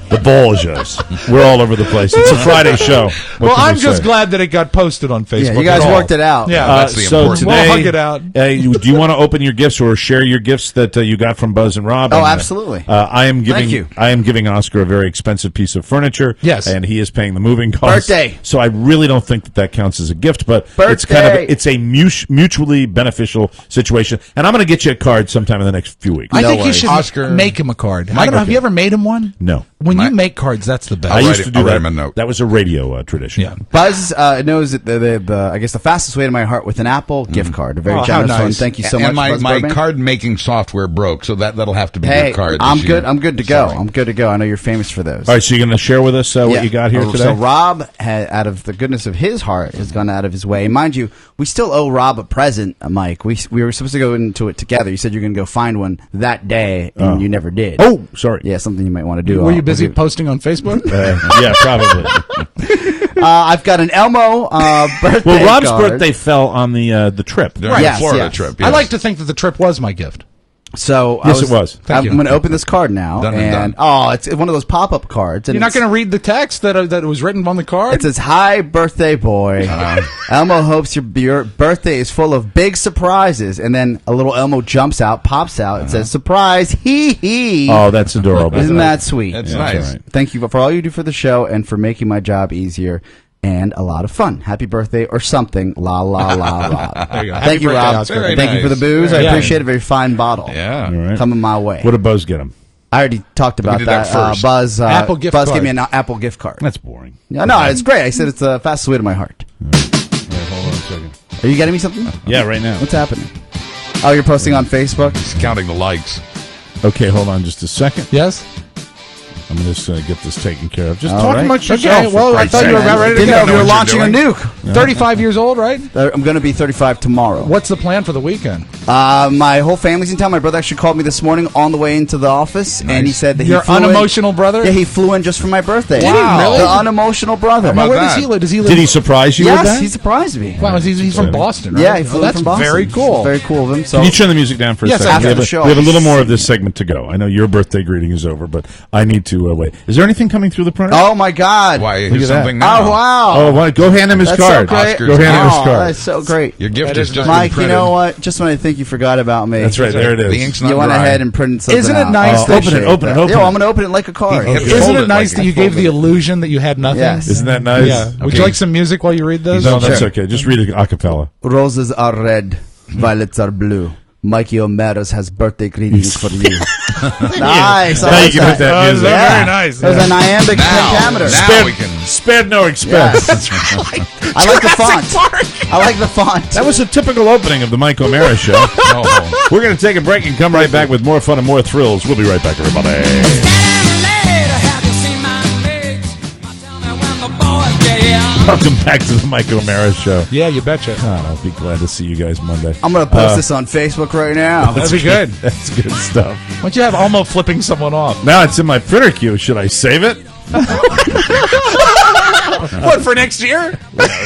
B: The Borgias. We're all over the place. It's a Friday show. What
C: Well,
B: can
C: I'm
B: we
C: just
B: say?
C: glad that it got posted on Facebook.
E: Yeah, you guys
C: at all.
E: worked it out.
C: Yeah,
D: That's the
B: so
D: important
B: today,
C: We'll hug it out.
B: do you want to open your gifts or share your gifts that you got from Buzz and Rob?
E: Oh,
B: And,
E: absolutely.
B: I am giving.
E: Thank you.
B: I am giving Oscar a very expensive piece of furniture.
C: Yes.
B: and he is paying the moving costs.
E: Birthday.
B: So I really don't think that counts as a gift, but
E: Birthday.
B: it's a mutually beneficial situation. And I'm going to get you a card sometime in the next few weeks.
C: I
E: No
C: think you
E: worries.
C: should
E: Oscar.
C: make him a card. I don't know. Have you ever made him one?
B: No.
C: When When you make cards, that's the best.
B: I used to do
D: I'll write
B: that.
D: him a note.
B: That was a radio tradition.
C: Yeah.
E: Buzz knows that I guess the fastest way to my heart with an Apple gift card. A very
C: Oh, how
E: generous one.
C: nice.
E: Thank you so
D: and
E: much, Buzz
D: my
E: Burbank.
D: card making software broke, so that'll have to be
E: Hey,
D: your card.
E: I'm
D: this
E: good.
D: year.
E: I'm good to go.
D: Sorry.
E: I'm good to go. I know you're famous for those.
B: All right, so you're going to share with us what
E: Yeah.
B: you got here today?
E: So Rob, out of the goodness of his heart, has gone out of his way. Mind you, we still owe Rob a present, Mike. We were supposed to go into it together. You said you're going to go find one that day, and you never did.
B: Oh, sorry.
E: Yeah, something you might want to do.
C: Were you busy posting on Facebook?
B: Yeah, probably.
E: I've got an Elmo birthday
B: Well, Rob's
E: card.
B: birthday fell on the trip.
D: During the
E: Yes,
D: Florida
E: yes.
D: trip.
C: I
D: yes.
C: like to think that the trip was my gift.
E: So
B: Yes, it was.
C: Thank
E: I'm
C: you.
E: going to open this card now,
D: Done and
E: and
D: done.
E: it's one of those pop-up cards. And
C: You're not
E: it's-
C: going to read the text that was written on the card?
E: It says, "Hi, birthday boy. Elmo hopes your birthday is full of big surprises." And then a little Elmo jumps out, pops out, and says, "Surprise, hee hee."
B: Oh, that's adorable.
E: Isn't that sweet?
D: That's
B: Yeah,
D: nice.
B: that's all right.
E: Thank you for all you do for the show and for making my job easier and a lot of fun. Happy birthday or something. La la la la.
C: There you go.
E: Thank
C: Happy
E: you,
C: birthday,
E: Rob.
C: Oscar.
D: Very
E: Thank you for the
D: nice.
E: booze. I
C: Yeah.
E: appreciate it. Very fine bottle.
D: Yeah.
B: All right.
E: Coming my way.
B: What did Buzz get him?
E: I already talked about
D: did that first.
E: Buzz.
C: Apple gift
E: Buzz
C: card.
E: gave me an Apple gift card.
B: That's boring.
E: No, it's great. I said it's the fastest way to my heart.
B: All right, hold on a second.
E: Are you getting me something?
B: Yeah, right now.
E: What's happening? Oh, you're posting on Facebook?
D: Just counting the likes.
B: Okay, hold on just a second.
C: Yes?
B: I'm just going to get this taken care of. Just
E: All
B: talk
E: right.
B: amongst
C: Okay,
B: yourself.
C: well, I thought you were about ready to
E: Didn't
C: go.
E: know if you were
D: what
E: launching
D: you're
E: a
D: doing.
E: nuke.
C: 35 years old, right?
E: I'm going to be 35 tomorrow.
C: What's the plan for the weekend?
E: My whole family's in town. My brother actually called me this morning on the way into the office, and he said that
C: Your
E: he flew
C: unemotional
E: in,
C: brother?
E: Yeah, he flew in just for my birthday.
C: Did he really?
E: The unemotional brother.
D: How about
C: Where does
D: that?
C: he live? Does he live?
B: Did he surprise you with
E: Yes,
B: that?
E: he surprised me.
C: Wow, he's from Boston, right?
E: Yeah, he flew in
C: that's
E: from Boston.
C: very cool.
E: Very cool of him. So
B: Can you turn the music down for a
C: Yes,
B: second?
C: after
B: We have
E: the
B: a-
E: show.
B: we have a little more of this segment to go. I know your birthday greeting is over, but I need to wait. Is there anything coming through the printer?
E: oh my God!
D: Why?
B: Look
D: Here's
B: at that.
D: something now.
E: Oh wow!
B: Oh, why? Go hand him his
E: That's
B: card.
E: so great.
D: Oscar's
B: Go hand him his
E: Oh,
B: card.
E: that's so great.
D: Your gift
C: That
D: has
C: is
D: just
C: nice.
E: Mike,
D: been
E: you
D: printed.
E: know what? Just when I think you forgot about me,
B: That's right. There it is.
D: The ink's not
E: you went
D: dry.
E: ahead and printed something
C: Isn't it
E: out.
C: nice
E: I
C: that-
E: appreciate
B: Open it,
E: that.
B: open
E: Yo,
B: it.
E: I'm going to open it like a card.
D: He-
E: Okay.
D: Fold
C: Isn't
D: it
C: it nice
D: like
C: that
D: it.
C: you gave the
D: Fold it.
C: illusion that you had nothing?
E: Yes.
B: Isn't that nice?
C: Yeah. Would you
D: Okay.
C: like some music while you read those?
B: No, that's
E: Sure.
B: okay. Just read it a cappella.
E: Roses are red, violets are blue. Mikey O'Meara's has birthday greetings for you. Nice. I
B: Now you
E: like
B: can hit that music.
C: very nice.
E: There's an iambic pentameter.
D: Now we can.
B: Spared no expense.
E: I like the font. I like the font.
B: That was a typical opening of the Mike O'Meara Show.
D: Oh.
B: We're going to take a break and come right back with more fun and more thrills. We'll be right back, everybody. Welcome back to the Mike O'Meara Show.
C: Yeah, you betcha.
B: God, I'll be glad to see you guys Monday.
E: I'm going to post this on Facebook right now.
C: That'd be good.
B: That's good stuff.
C: Why don't you have Almo flipping someone off?
B: Now it's in my printer queue. Should I save it?
C: What, for next year?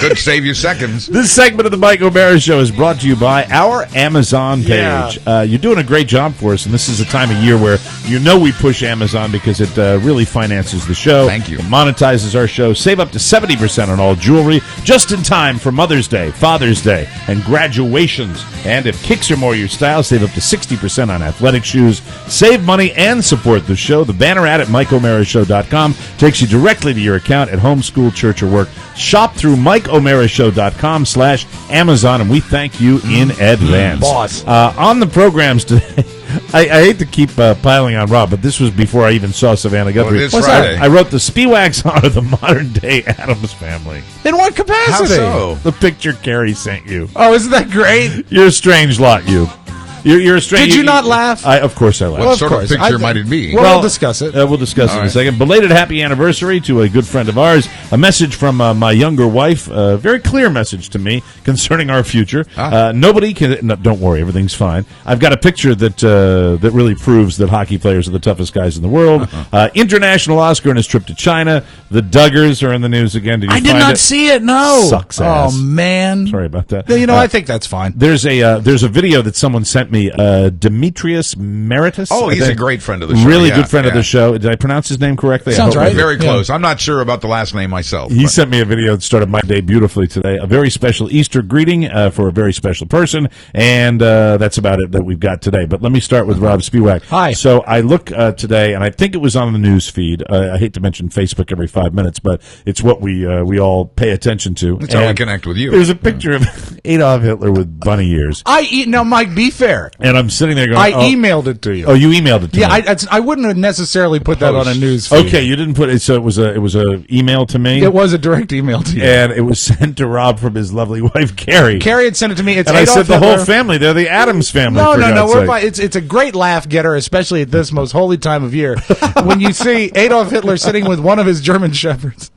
D: Could save you seconds.
B: This segment of the Mike O'Meara Show is brought to you by our Amazon page. You're doing a great job for us, and this is a time of year where you know we push Amazon because it really finances the show.
D: Thank you.
B: It monetizes our show. Save up to 70% on all jewelry, just in time for Mother's Day, Father's Day, and graduations. And if kicks are more your style, save up to 60% on athletic shoes. Save money and support the show. The banner ad at MikeO'MearaShow.com takes you directly to your account at home, school, church, or work. Shop through MikeO'MearaShow.com/Amazon, and we thank you in advance.
C: Boss.
B: On the programs today, I hate to keep piling on Rob, but this was before I even saw Savannah Guthrie.
D: Well, it is Friday.
B: I wrote the Spiwags honor the modern-day Addams family.
C: In what capacity?
D: How so?
B: The picture Carrie sent you.
C: Oh, isn't that great?
B: You're a strange lot, you. You're a strange.
C: Did you not laugh?
B: Of course I laughed.
D: What
C: of
D: sort of
C: course.
D: picture
C: I-
D: might it be?
C: Well, we'll discuss it.
B: We'll discuss it in a second. Belated happy anniversary to a good friend of ours. A message from my younger wife. A very clear message to me concerning our future. Nobody can. No, don't worry, everything's fine. I've got a picture that that really proves that hockey players are the toughest guys in the world. International Oscar and his trip to China. The Duggars are in the news again. Did you
C: I did
B: find
C: not
B: it?
C: see it. No.
B: Sucks ass.
C: Oh man.
B: Sorry about that.
C: You know, I think that's fine.
B: There's a video that someone sent me. Demetrius Meritus.
D: Oh,
B: I
D: he's a
B: think.
D: great friend of the show.
B: Really
D: Yeah,
B: good friend of
D: yeah.
B: the show. Did I pronounce his name correctly? I
C: Sounds
B: hope I
C: right.
B: did.
D: Very close. I'm not sure about the last name myself.
B: He
D: but-
B: sent me a video that started my day beautifully today. A very special Easter greeting for a very special person, and that's about it that we've got today. But let me start with Rob Spiewak.
C: Hi.
B: So I look today, and I think it was on the news feed. I hate to mention Facebook every 5 minutes, but it's what we all pay attention to.
D: That's how we
B: And
D: connect with you.
B: There's a picture of Adolf Hitler with bunny ears.
C: Now, Mike, be fair.
B: And I'm sitting there going,
C: I emailed it to you.
B: Oh, you emailed it to me.
C: Yeah, I wouldn't have necessarily put that on a news feed.
B: Okay, you didn't put it. So it was a email to me.
C: It was a direct email to you.
B: And it was sent to Rob from his lovely wife, Carrie.
C: Carrie had sent it to me. It's
B: and
C: Adolf
B: I said the
C: Hitler.
B: whole family. They're the Addams family.
C: No,
B: for
C: no,
B: God's
C: we're
B: sake.
C: fine. It's a great laugh getter, especially at this most holy time of year. When you see Adolf Hitler sitting with one of his German shepherds.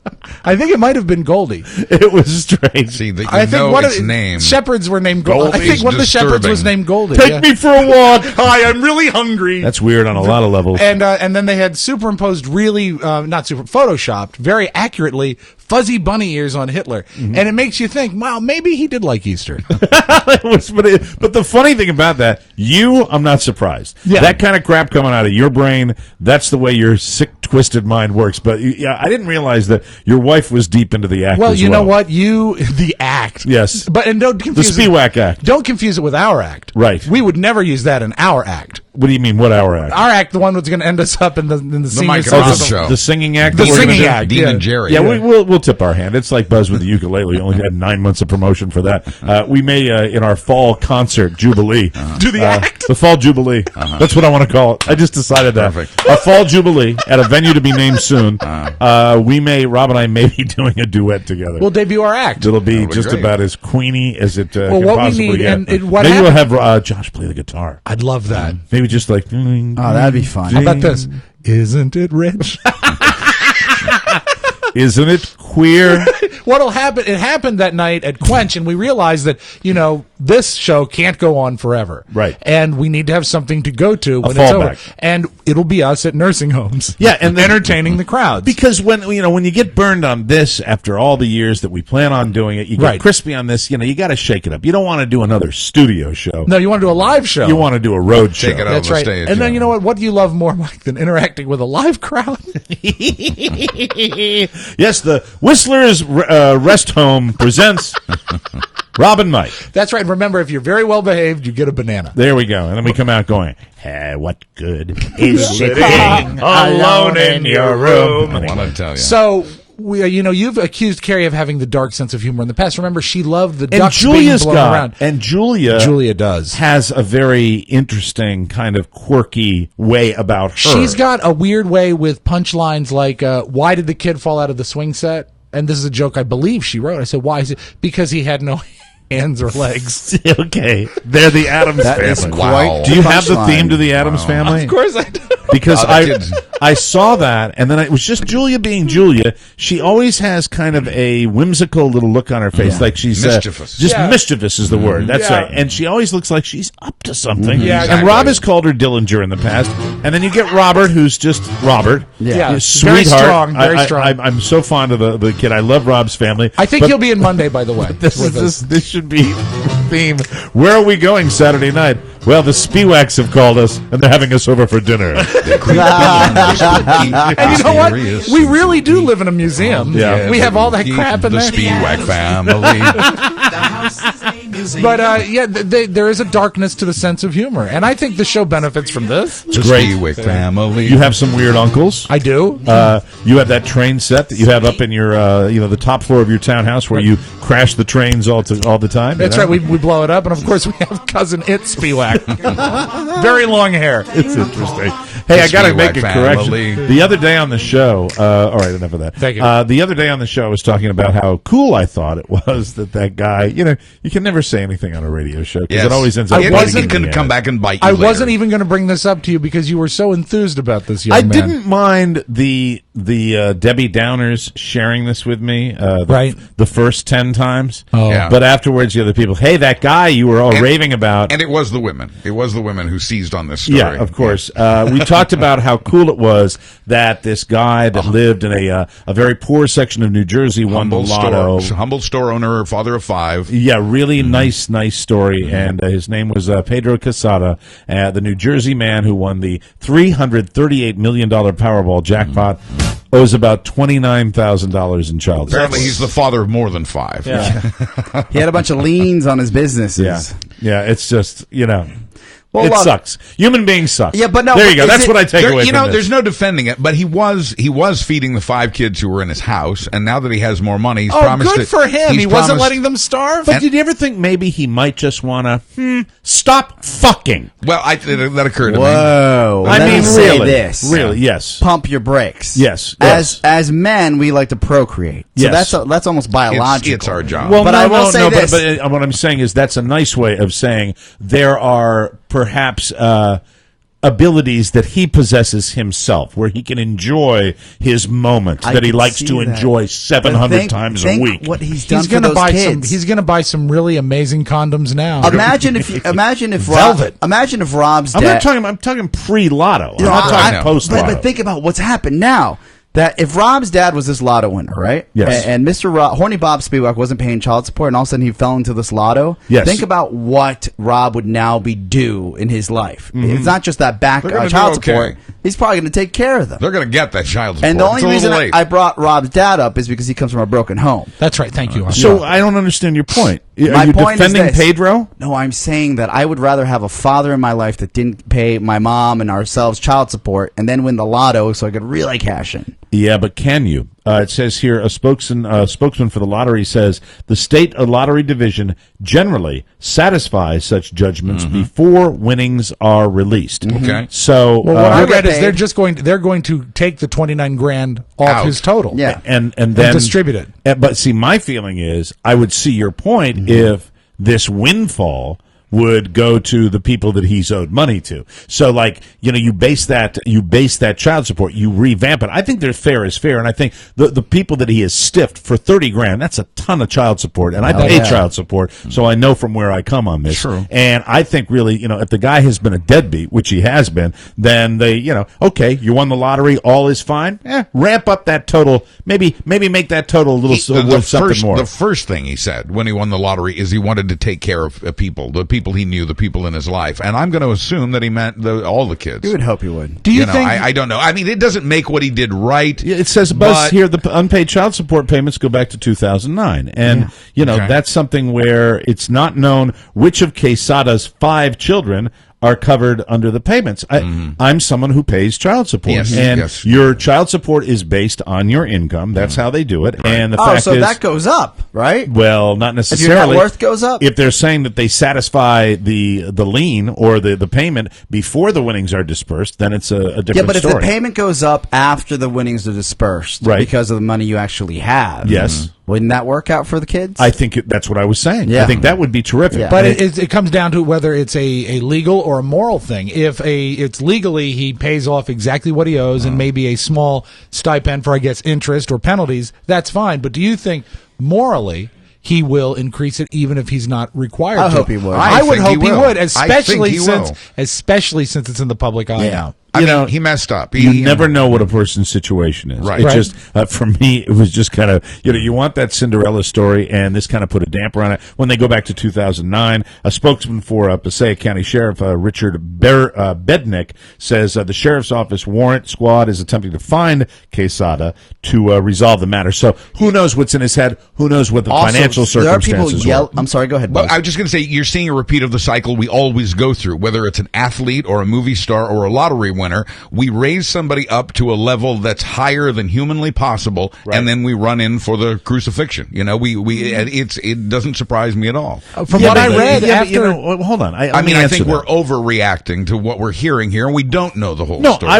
C: I think it might have been Goldie.
B: It was strange.
D: See, that
C: I think one of
D: its name.
C: shepherds were named Goldie. I think one of the shepherds was named Goldie.
B: Take me for a walk.
C: Hi, I'm really hungry.
B: That's weird on a lot of levels.
C: And then they had superimposed photoshopped very accurately fuzzy bunny ears on Hitler.
B: Mm-hmm.
C: And it makes you think, wow, maybe he did like Easter.
B: But the funny thing about that, I'm not surprised.
C: Yeah.
B: That kind of crap coming out of your brain, that's the way your sick, twisted mind works. But I didn't realize that your wife was deep into the act.
C: Well,
B: as
C: you know what? The act.
B: Yes.
C: And don't confuse
B: the Spiewak act.
C: Don't confuse it with our act.
B: Right.
C: We would never use that in our act.
B: What do you mean? What our act?
C: Our act, the one that's going to end us up in the senior
D: Mike
C: citizen.
D: Ross show.
B: The singing act.
C: The
B: that we're
C: singing
B: gonna do?
C: act.
D: Dean and Jerry.
B: Yeah, we'll tip our hand. It's like Buzz with the ukulele. We only had 9 months of promotion for that. We may, in our fall concert Jubilee,
C: Do the act.
B: the fall Jubilee. That's what I want to call it. I just decided that.
D: Perfect.
B: Our fall Jubilee at a venue to be named soon. Rob and I may be doing a duet together.
C: We'll debut our act.
B: It'll be
D: be
B: just
D: great.
B: about as queeny as it can
C: what we
B: possibly
C: need,
B: get.
C: and what
B: Maybe we'll have Josh play the guitar.
C: I'd love that.
B: Maybe just like.
E: Oh, that'd be fun.
C: How about this? Isn't it rich?
B: Isn't it queer?
C: What'll happen? It happened that night at Quench, and we realized that this show can't go on forever,
B: Right.
C: And we need to have something to go to when it's
B: fallback.
C: over, and it'll be us at nursing homes,
B: Yeah, and then-
C: entertaining the crowds.
B: Because when you get burned on this after all the years that we plan on doing it, you get
C: Right.
B: crispy on this. You got to shake it up. You don't want to do another studio show.
C: No, you want to do a live show.
B: You want to do a road show.
D: Take it out
C: That's
D: on the
C: right.
D: stage.
C: And then
D: yeah.
C: you know what? What do you love more, Mike, than interacting with a live crowd?
B: Yes, the Whistler's Rest Home presents Rob and Mike.
C: That's right. Remember, if you're very well behaved, you get a banana.
B: There we go. And then we come out going, hey, what good is sitting alone in your room?
D: I want to tell you.
C: So, you've accused Carrie of having the dark sense of humor in the past. Remember, she loved the
B: And
C: ducks
B: Julia's
C: being blown around.
B: and Julia
C: does.
B: has a very interesting kind of quirky way about her.
C: She's got a weird way with punchlines like, why did the kid fall out of the swing set? And this is a joke I believe she wrote. I said, why is it? Because he had no hands or legs.
B: Okay, they're the Addams
E: That is
B: family.
E: quite
B: Do you have the
E: punchline.
B: theme to the Addams family?
C: Of course I do.
B: Because
D: Oh, that kid's-
B: I saw that, and then it was just Julia being Julia. She always has kind of a whimsical little look on her face,
E: Yeah.
B: like she's
D: Mischievous.
B: just
C: Yeah.
B: mischievous is the word. That's
C: Yeah.
B: right. And she always looks like she's up to something.
C: Yeah,
B: And
D: exactly.
B: Rob has called her Dillinger in the past, and then you get Robert, who's just Robert.
C: Yeah.
B: He's
C: Very
B: sweetheart.
C: strong, very strong.
B: I'm so fond of the kid. I love Rob's family.
C: I think
B: But
C: he'll be in Monday, by the way.
B: this should be theme. Where are we going Saturday night? Well, the Spiewaks have called us, and they're having us over for dinner.
C: And you know what? We really do live in a museum.
B: Yeah.
C: We have all that crap in
D: the
C: there.
D: Spiewak family.
C: But there is a darkness to the sense of humor, and I think the show benefits from this.
D: The
B: great.
D: Spiewak family.
B: You have some weird uncles.
C: I do.
B: You have that train set that you have up in your, the top floor of your townhouse where you crash the trains all the time.
C: That's right. We blow it up, and of course we have cousin It Spiewak. Very long hair.
B: It's interesting. Hey, I got to make a correction.
D: family.
B: The other day on the show, all right, enough of that.
C: Thank you.
B: The other day on the show, I was talking about how cool I thought it was that guy. You can never say anything on a radio show because it always ends up.
D: It
B: biting
D: can
B: you in
D: come
B: the
D: back and bite you.
C: I
D: later.
C: wasn't even going to bring this up to you because you were so enthused about this young
B: I
C: man.
B: didn't mind the Debbie Downers sharing this with me.
C: Right.
B: The first 10 times.
C: Oh.
D: Yeah.
B: But afterwards, the other people, hey, that guy you were all raving about.
D: And it was the women. It was the women who seized on this story.
B: Yeah, of course. We talked about how cool it was that this guy that lived in a very poor section of New Jersey won the lotto.
D: Humble store owner, father of 5.
B: Yeah, really nice story. And his name was Pedro Casada, the New Jersey man who won the $338 million Powerball jackpot. Owes about $29,000 in child support.
D: Apparently, he's the father of more than 5.
E: He had a bunch of liens on his businesses.
B: Yeah, it's just,
E: Well,
B: it
E: look-
B: sucks. Human beings suck.
E: Yeah, but no,
B: There you go.
E: is
B: That's
E: it-
B: what I take away
D: You
B: from
D: know,
B: this.
D: there's no defending it, but he was feeding the 5 kids who were in his house, and now that he has more money, he's
C: Oh,
D: promised
C: good
D: that
C: for him.
D: he's
C: He wasn't
D: promised-
C: letting them starve.
B: But did you ever think maybe he might just want to stop fucking?
D: Well, that occurred to me.
E: Whoa!
B: I
E: Let
B: mean,
E: me say
B: really,
E: this.
B: really, yes.
E: Pump your brakes.
B: Yes, yes.
E: As men, we like to procreate. So
B: Yes.
E: that's almost biological.
D: It's our job.
B: Well,
E: But
B: no,
E: I will
B: no,
E: say
B: no,
E: this.
B: But what I'm saying is that's a nice way of saying there are perhaps abilities that he possesses himself, where he can enjoy his moment
E: I
B: that he
E: can
B: likes
E: see
B: to
E: that.
B: enjoy
E: But
B: 700 times a
E: think
B: week.
E: What he's done
C: He's
E: for
C: going to
E: those
C: buy
E: kids.
C: some. He's going to buy some really amazing condoms now.
E: Imagine if
C: Velvet.
E: Imagine if Rob's
B: I'm
E: dad.
B: not talking. I'm talking pre-lotto. I'm
E: No,
B: not talking
D: I-
B: post-lotto.
E: But think about what's happened now. That if Rob's dad was this lotto winner, right?
B: Yes.
E: And Mr. Horny Bob Spiewak wasn't paying child support, and all of a sudden he fell into this lotto.
B: Yes.
E: Think about what Rob would now be due in his life. It's not just that back
D: They're gonna
E: child
D: do okay.
E: support. He's probably going to take care of them.
D: They're going to get that child support.
E: And the only
D: It's a
E: reason
D: little late.
E: I brought Rob's dad up is because he comes from a broken home.
C: That's right. Thank you.
B: So I don't understand your point. Are
E: My
B: you
E: point is
B: defending
E: this.
B: Pedro?
E: No, I'm saying that I would rather have a father in my life that didn't pay my mom and ourselves child support and then win the lotto so I could really cash in.
B: Yeah, but can you? It says here a spokesman for the lottery says the state lottery division generally satisfies such judgments before winnings are released.
D: Okay.
B: So
C: well, what I
E: He'll
C: read
E: get
C: is
E: paid.
C: they're going to take the 29 grand off
D: Out.
C: his total.
E: Yeah.
B: and then
C: distribute it.
B: But see, my feeling is I would see your point if this windfall would go to the people that he's owed money to. So, like, you base that child support, you revamp it. I think their fair is fair, and I think the people that he has stiffed for 30 grand, that's a ton of child support, and I pay
E: yeah.
B: child support, so I know from where I come on this.
D: True.
B: And I think really, if the guy has been a deadbeat, which he has been, then they, okay, you won the lottery, all is fine. Ramp up that total, maybe make that total a little worth something more.
D: The first thing he said when he won the lottery is he wanted to take care of people, the people he knew, the people in his life, and I'm going to assume that he meant all the kids.
E: You would hope he would.
C: Do you
D: know,
C: think?
D: I don't know. I mean, it doesn't make what he did right.
B: Yeah, it says Buzz
D: but-
B: here the unpaid child support payments go back to 2009, and
D: Okay.
B: that's something where it's not known which of Quesada's 5 children are covered under the payments. I'm someone who pays child support,
D: Yes,
B: and
D: yes.
B: your child support is based on your income. That's how they do it, and the fact
E: so
B: is,
E: that goes up, right?
B: well, not
E: If
B: necessarily.
E: your net worth goes up?
B: If they're saying that they satisfy the lien or the payment before the winnings are dispersed, then it's a different
E: Yeah, but
B: story.
E: if the payment goes up after the winnings are dispersed
B: Right.
E: because of the money you actually have,
B: Yes.
E: wouldn't that work out for the kids?
B: I think that's what I was saying.
E: Yeah.
B: I think that would be terrific.
E: Yeah.
C: But it comes down to whether it's a legal or a moral thing. If it's legally, he pays off exactly what he owes and maybe a small stipend for, I guess, interest or penalties, that's fine. But do you think morally he will increase it even if he's not required
E: I
C: to?
E: hope he would.
C: I would
D: think
C: hope he
D: will.
C: would,
D: I
C: especially
D: think he
C: since
D: will.
C: it's in the public eye now.
D: I mean, he messed up.
B: You never know what a person's situation is.
D: Right.
B: It
C: Right.
B: just, for me, it was just kind of, you want that Cinderella story, and this kind of put a damper on it. When they go back to 2009, a spokesman for Passaic County Sheriff Richard Bednick says the sheriff's office warrant squad is attempting to find Quesada to resolve the matter. So who knows what's in his head? Who knows what the
E: Also,
B: financial
E: there are people
B: circumstances
E: yell.
B: were?
E: I'm sorry. Go ahead.
D: Well,
E: Buzz.
D: I was just going to say, you're seeing a repeat of the cycle we always go through, whether it's an athlete or a movie star or a lottery winner. We raise somebody up to a level that's higher than humanly possible, and then we run in for the crucifixion. It doesn't surprise me at all.
C: From what I read
B: but,
C: after,
B: well, hold on.
D: I mean, I think we're overreacting to what we're hearing here, and we don't know the whole
B: No,
D: story.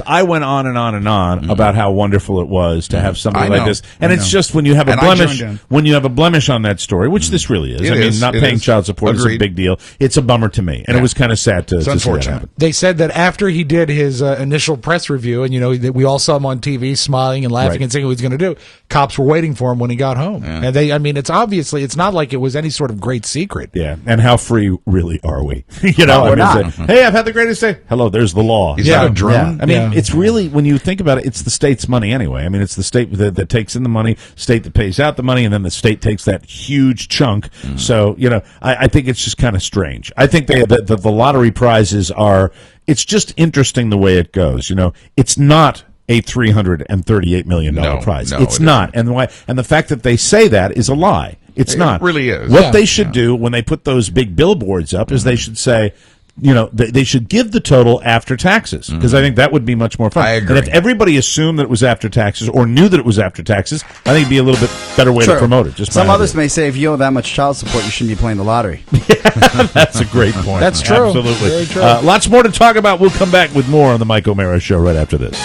B: I went on and on and on about how wonderful it was to have somebody
D: I
B: like
D: know.
B: this. And
D: I
B: it's
D: know.
B: just when you have a
D: And I
B: blemish,
D: joined in.
B: when you have a blemish on that story, which this really is.
D: It
B: I mean,
D: is.
B: not
D: It
B: paying
D: is.
B: child support is a
D: Agreed.
B: big deal. It's a bummer to me. And it was kind of sad to see that
D: unfortunate.
B: happen.
C: they said that after he did his initial press review, and that we all saw him on TV smiling and laughing
B: Right.
C: and saying what he's going to do, cops were waiting for him when he got home. And it's not like it was any sort of great secret.
B: Yeah. And how free really are we?
E: we're not.
B: Say, hey, I've had the greatest day. Hello, there's the law.
D: Is
C: Yeah.
D: that a drone?
E: Yeah.
B: I mean,
C: Yeah.
B: it's really, when you think about it, it's the state's money anyway. I mean, it's the state that takes in the money, state that pays out the money, and then the state takes that huge chunk. So, I think it's just kind of strange. I think the lottery prizes it's just interesting the way it goes. It's not a $338 million
D: No,
B: prize.
D: no,
B: It's
D: it
B: not. And the fact that they say that is a lie. It's
D: It
B: not.
D: really is.
B: What
C: Yeah.
B: they should do when they put those big billboards up is they should say, they should give the total after taxes, because I think that would be much more fun.
D: I agree.
B: And if everybody assumed that it was after taxes or knew that it was after taxes, I think it'd be a little bit better way to promote it. Just
E: some others may say if you owe that much child support, you shouldn't be playing the lottery.
B: That's a great point.
C: That's true.
B: Absolutely.
C: Very true.
B: Lots more to talk about. We'll come back with more on the Mike O'Mara Show right after this.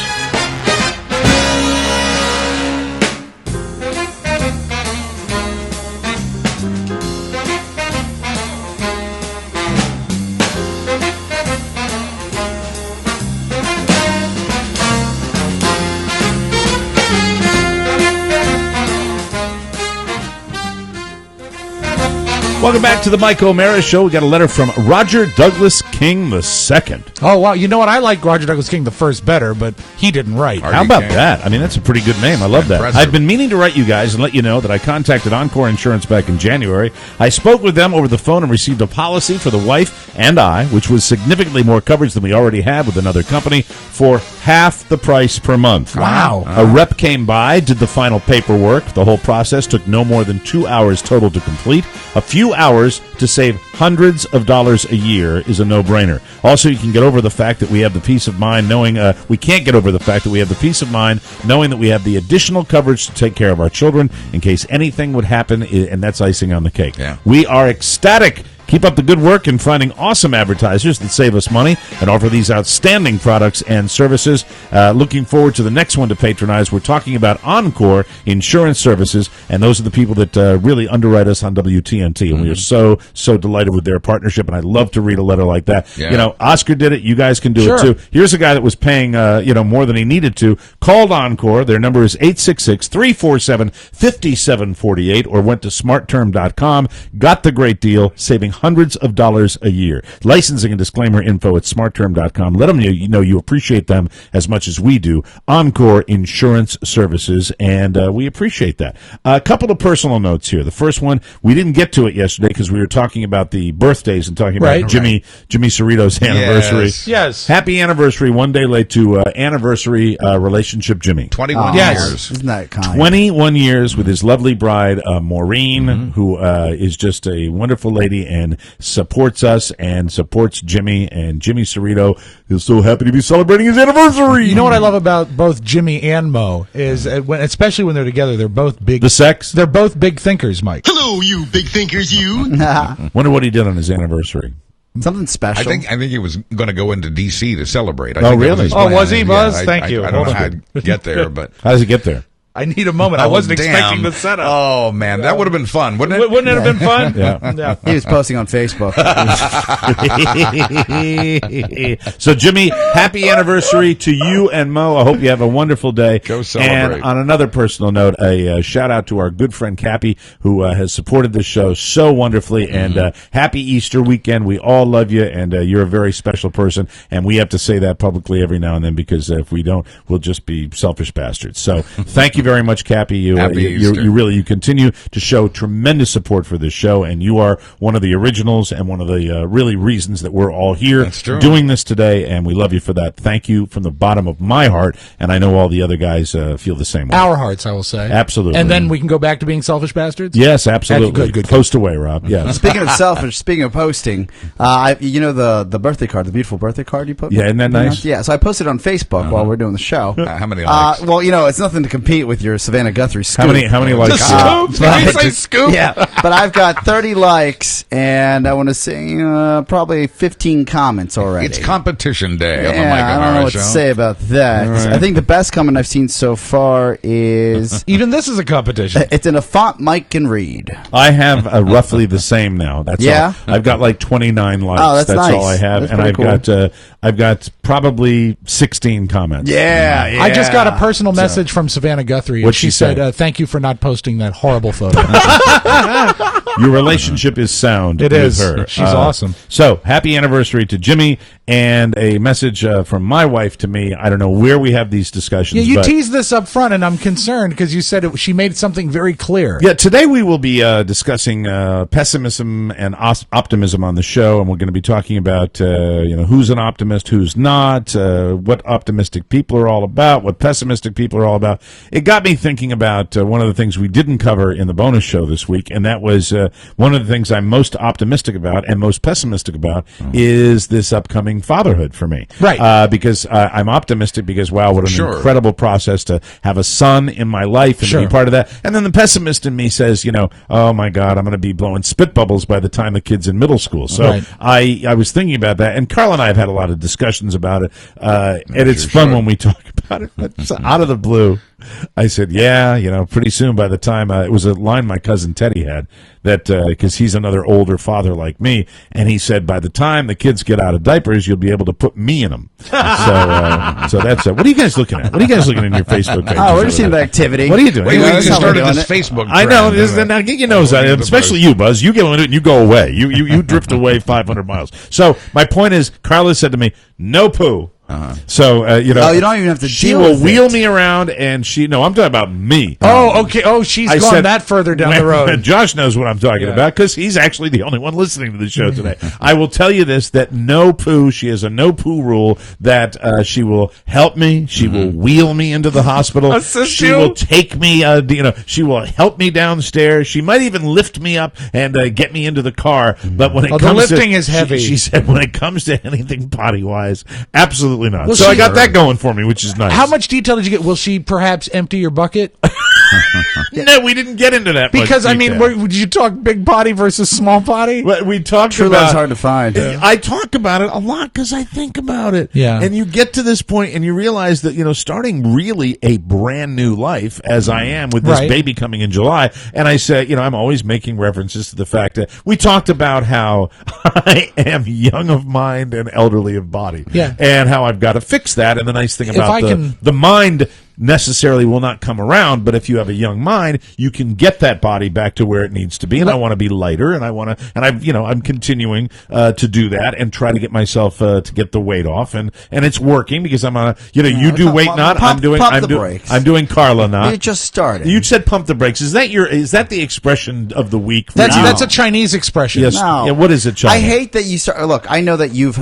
B: Welcome back to the Mike O'Mara Show. We got a letter from Roger Douglas King II.
C: Oh, wow. You know what? I like Roger Douglas King the first better, but he didn't write.
B: How about that? I mean, that's a pretty good name. I love that.
D: Impressive.
B: I've been meaning to write you guys and let you know that I contacted Encore Insurance back in January. I spoke with them over the phone and received a policy for the wife and I, which was significantly more coverage than we already had with another company, for half the price per month.
C: Wow.
B: A rep came by, did the final paperwork. The whole process took no more than 2 hours total to complete. A few hours to save hundreds of dollars a year is a no-brainer. Also, you can get over the fact that we have the peace of mind knowing we can't get over the fact that we have the peace of mind knowing that we have the additional coverage to take care of our children in case anything would happen, and that's icing on the cake.
D: Yeah.
B: We are ecstatic. Keep up the good work in finding awesome advertisers that save us money and offer these outstanding products and services. Looking forward to the next one to patronize. We're talking about Encore Insurance Services, and those are the people that really underwrite us on WTNT, and we are so delighted with their partnership, and I love to read a letter like that.
D: Yeah.
B: Oscar did it. You guys can do it, too. Here's a guy that was paying more than he needed to, called Encore. Their number is 866-347-5748, or went to smartterm.com, got the great deal, saving hundreds of dollars a year. Licensing and disclaimer info at smartterm.com. Let them know you appreciate them as much as we do. Encore Insurance Services, and we appreciate that. A couple of personal notes here. The first one, we didn't get to it yesterday because we were talking about the birthdays and talking about Jimmy Cerrito's anniversary.
C: Yes.
B: Happy anniversary, one day late to anniversary relationship, Jimmy.
D: 21 years.
E: Isn't that kind?
B: 21 years with his lovely bride, Maureen, who is just a wonderful lady and supports us and supports Jimmy. And Jimmy Cerrito is so happy to be celebrating his anniversary.
C: You know what I love about both Jimmy and Mo is, especially when they're together, they're both big.
B: The sex?
C: They're both big thinkers, Mike.
K: Hello, you big thinkers, you.
B: Wonder what he did on his anniversary.
E: Something special.
D: I think he was going to go into D.C. to celebrate.
B: Oh, really?
C: Oh, was he, Buzz? Thank you.
D: I don't know how to get there, but
B: How does he get there?
C: I need a moment. I wasn't expecting the setup.
D: Oh, man, that would have been fun, wouldn't it?
C: Wouldn't it have been fun?
B: Yeah.
E: He was posting on Facebook.
B: So, Jimmy, happy anniversary to you and Mo. I hope you have a wonderful day.
D: Go celebrate.
B: And on another personal note, a shout out to our good friend Cappy, who has supported this show so wonderfully. And happy Easter weekend. We all love you, and you're a very special person. And we have to say that publicly every now and then, because if we don't, we'll just be selfish bastards. So, thank you very much, Cappy. You continue to show tremendous support for this show, and you are one of the originals and one of the really reasons that we're all here doing this today, and we love you for that. Thank you from the bottom of my heart, and I know all the other guys feel the same way.
C: Our hearts, I will say.
B: Absolutely.
C: And then we can go back to being selfish bastards?
B: Yes, absolutely.
C: Good.
B: Post away, Rob. Yes.
E: Speaking of selfish, speaking of posting, the birthday card, the beautiful birthday card you put?
B: Yeah, isn't that nice?
E: Yeah, so I posted on Facebook while we're doing the show.
D: How many likes?
E: Well, it's nothing to compete with your Savannah Guthrie scoop.
B: How many likes?
C: Scoop? Did you say scoop?
E: Yeah, but I've got 30 likes, and I want to say probably 15 comments already.
D: It's competition day on the
E: Yeah,
D: Mike
E: I don't know
D: O'Mara
E: what
D: Show.
E: to say about that.
B: All right.
E: I think the best comment I've seen so far is
C: Even this is a competition.
E: it's in a font Mike can read.
B: I have roughly the same now. That's
E: Yeah?
B: all. I've got like 29 likes.
E: Oh, that's nice.
B: all I have,
E: That's
B: and
E: pretty
B: I've got probably 16 comments.
E: Yeah.
C: I just got a personal message from Savannah Guthrie. And
B: What'd she
C: said,
B: say?
C: thank you for not posting that horrible photo.
B: Your relationship is sound.
C: It
B: with
C: is.
B: her.
C: She's awesome.
B: So, happy anniversary to Jimmy and a message from my wife to me. I don't know where we have these discussions.
C: Yeah, you
B: but
C: teased this up front, and I'm concerned because you said she made something very clear.
B: Yeah, today we will be discussing pessimism and optimism on the show, and we're going to be talking about who's an optimist, who's not, what optimistic people are all about, what pessimistic people are all about. It got me thinking about one of the things we didn't cover in the bonus show this week, and that was one of the things I'm most optimistic about and most pessimistic about is this upcoming fatherhood for me.
C: Right.
B: Because I'm optimistic because, wow, what an incredible process to have a son in my life and to be part of that. And then the pessimist in me says, oh my God, I'm going to be blowing spit bubbles by the time the kid's in middle school. So I was thinking about that, and Carl and I have had a lot of discussions about it, and it's fun when we talk about it. But out of the blue, I said, pretty soon by the time, it was a line my cousin Teddy had, that because he's another older father like me, and he said, by the time the kids get out of diapers, you'll be able to put me in them. So that's what are you guys looking at? What are you guys looking at in your Facebook page?
E: Oh, we're just seeing the activity.
B: What are you doing?
D: Wait, we started this Facebook trend.
B: I know. Now get your nose out, especially you, Buzz. You get into it and you go away. You drift away 500 miles. So my point is, Carla said to me, no poo. So you don't
E: even have to.
B: She will wheel me around, and I'm talking about me.
C: Oh, okay. Oh, she's gone that further down the road.
B: Josh knows what I'm talking about because he's actually the only one listening to the show today. I will tell you this: that no poo. She has a no poo rule. That she will help me. She will wheel me into the hospital. She will take me. She will help me downstairs. She might even lift me up and get me into the car. But when it comes
C: the lifting is heavy.
B: She said when it comes to anything potty wise, absolutely not.
C: Well,
B: so I got that going for me, which is nice.
C: How much detail did you get? Will she perhaps empty your bucket?
B: No, we didn't get into that.
C: Because would you talk big potty versus small potty?
B: Well, we talked
E: True
B: about.
E: Love's hard to find.
B: I talk about it a lot because I think about it.
C: Yeah.
B: And you get to this point and you realize that starting really a brand new life as I am with this baby coming in July, and I say I'm always making references to the fact that we talked about how I am young of mind and elderly of body.
C: Yeah.
B: And how I've got to fix that. And the nice thing about the mind necessarily will not come around, but if you have a young mind, you can get that body back to where it needs to be. And I want to be lighter, and I'm continuing to do that and try to get myself to get the weight off, and it's working because I'm on you do weight not. I'm doing Carla not.
E: You just started.
B: You said pump the brakes. Is that the expression of the week?
C: That's a Chinese expression.
B: Yes.
E: No.
B: Yeah, what is it, China?
E: I hate that you start. Look, I know that you've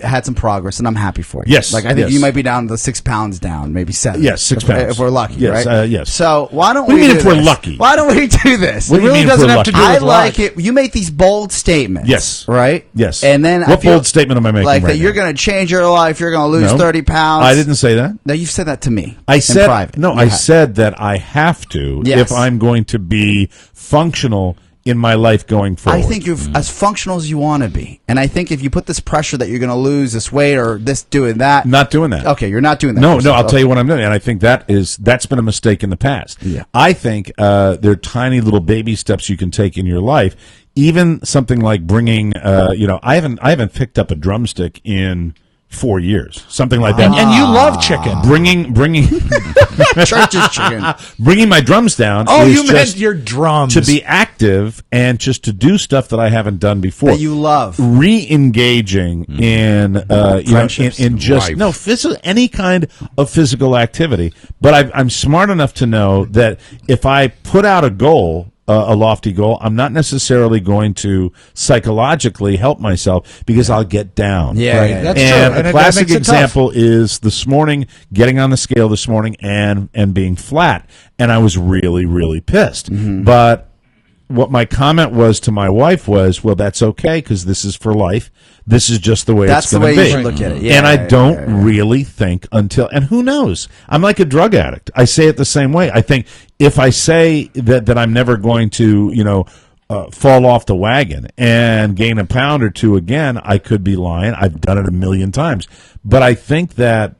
E: had some progress, and I'm happy for you.
B: Yes.
E: Like I think you might be down to 6 pounds down, maybe 7.
B: Yes, 6 pounds.
E: If we're lucky,
B: yes,
E: right?
B: Yes.
E: So why don't
B: what
E: we
B: do you mean
E: do
B: if
E: this?
B: we're lucky?
E: Why don't we do this?
B: What do you mean
C: doesn't
B: if we're
C: have to
B: lucky?
C: do
E: I
C: with
E: like
C: luck.
E: it. You make these bold statements.
B: Yes.
E: Right?
B: Yes.
E: And then
B: what bold statement am I making?
E: Like
B: right
E: that you're going to change your life. You're going to lose 30 pounds.
B: I didn't say that.
E: No, you've said that to me.
B: I said
E: private.
B: no. I said that I have to if I'm going to be functional in my life going forward.
E: I think you're as functional as you want to be, and I think if you put this pressure that you're going to lose this weight or this doing that,
B: not doing that.
E: Okay, you're not doing that.
B: No. I'll tell you what I'm doing, and I think that's been a mistake in the past.
E: Yeah.
B: I think there are tiny little baby steps you can take in your life. Even something like bringing, I haven't picked up a drumstick in 4 years, something like that.
C: And you love chicken.
B: Bringing
E: church's chicken.
B: Bringing my drums down.
C: Oh,
B: is
C: you meant your drums.
B: To be active and just to do stuff that I haven't done before.
E: That you love.
B: Re-engaging in in just any kind of physical activity. But I'm smart enough to know that if I put out a goal, a lofty goal, I'm not necessarily going to psychologically help myself because I'll get down.
E: Yeah,
C: right.
E: yeah.
C: That's
B: and
C: true.
B: a classic example is this morning, getting on the scale this morning and being flat, and I was really, really pissed.
E: Mm-hmm.
B: But what my comment was to my wife was, well, that's okay because this is for life. This is just the way it's going to be.
E: That's the way you should look at it. Yeah,
B: and I don't really think and who knows? I'm like a drug addict. I say it the same way. I think if I say that I'm never going to, fall off the wagon and gain a pound or two again, I could be lying. I've done it a million times. But I think that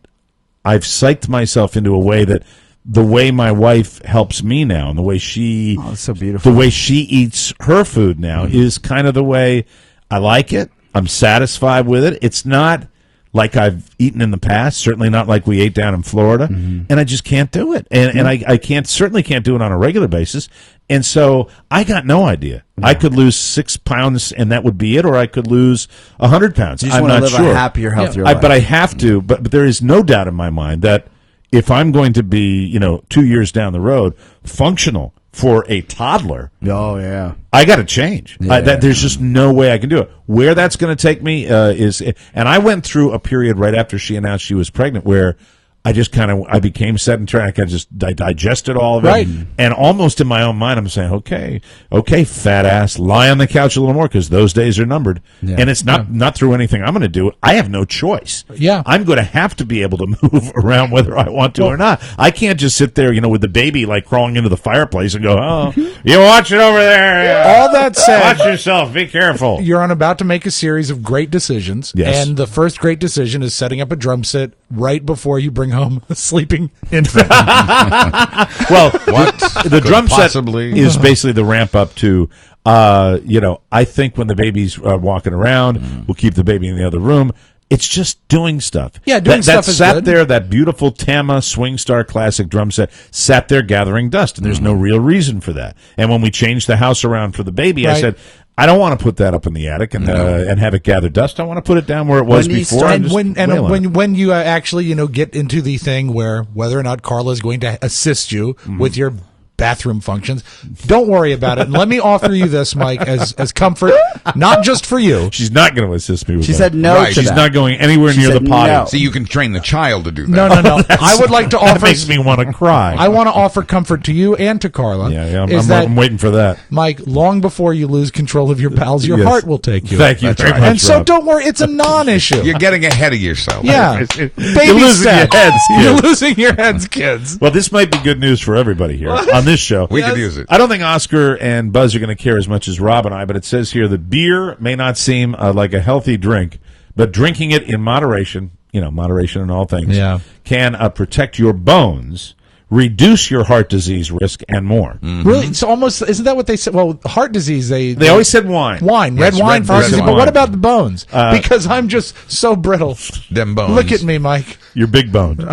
B: I've psyched myself into a way that the way my wife helps me now and the way she
E: that's so beautiful.
B: The way she eats her food now is kind of the way I like it. I'm satisfied with it. It's not like I've eaten in the past, certainly not like we ate down in Florida, and I just can't do it. And I certainly can't do it on a regular basis. And so I got no idea. I could lose 6 pounds and that would be it, or I could lose 100 pounds.
E: You just
B: I'm
E: want to
B: not
E: live
B: sure.
E: a happier, healthier life.
B: But I have to. But there is no doubt in my mind that if I'm going to be, 2 years down the road, functional for a toddler,
E: oh yeah,
B: I got to change.
E: Yeah.
B: There's just no way I can do it. Where that's going to take me and I went through a period right after she announced she was pregnant where I just I became sedentary. I digested all of it.
C: Right.
B: And almost in my own mind, I'm saying, okay, fat ass, lie on the couch a little more because those days are numbered.
E: Yeah.
B: And it's not through anything I'm going to do. I have no choice.
C: Yeah.
B: I'm going to have to be able to move around whether I want to or not. I can't just sit there, with the baby like crawling into the fireplace and go, oh, you watch it over there.
C: All that said,
B: Watch yourself. Be careful.
C: you're about to make a series of great decisions.
B: Yes.
C: And the first great decision is setting up a drum set right before you bring home a sleeping infant.
B: Well, the drum
D: possibly-
B: set is basically the ramp up to, I think when the baby's walking around, we'll keep the baby in the other room. It's just doing stuff.
C: Yeah, doing stuff
B: that
C: is
B: sat
C: good.
B: there, that beautiful Tmos Swing Star Classic drum set sat there gathering dust, and there's no real reason for that. And when we changed the house around for the baby, I
C: Right.
B: said, I don't want to put that up in the attic and have it gather dust. I want to put it down where it was
E: When you
B: before.
E: start-
B: and just wail on it.
C: when you actually get into the thing where whether or not Carla is going to assist you with your bathroom functions, don't worry about it. And let me offer you this, Mike, as comfort, not just for you.
B: She's not going to assist me with
E: She
B: that.
E: said no
D: Right.
E: to
B: She's
E: that.
B: not going anywhere
E: She
B: near the
E: said
B: potty.
E: no.
D: So you can train the child to do that.
C: No. I would like to
B: That
C: offer.
B: makes me want to cry.
C: I want to offer comfort to you and to Carla.
B: Yeah,
C: is that,
B: I'm waiting for that.
C: Mike, long before you lose control of your bowels, your
B: Yes.
C: heart will take you.
B: Thank you
D: That's
B: very
D: right.
B: much,
C: And so
B: Rob.
C: don't worry, it's a non-issue.
D: You're getting ahead of yourself.
C: Yeah.
B: You're
C: Baby
B: losing your
C: steps.
B: heads,
C: You're
B: kids.
C: losing your heads, kids.
B: Well, this might be good news for everybody here on this show.
D: We could use it.
B: I don't think Oscar and Buzz are going to care as much as Rob and I, but it says here that beer may not seem like a healthy drink, but drinking it in moderation, moderation in all things,
C: Yeah.
B: can protect your bones, reduce your heart disease risk, and more.
C: Really? It's almost, isn't that what they said? Well, heart disease, they
B: always said wine.
C: Wine,
D: Yes,
C: red wine
D: red-
C: for heart
D: red
C: disease. But
D: wine.
C: what about the bones? Because I'm just so brittle.
D: Them bones.
C: Look at me, Mike.
B: You're big boned.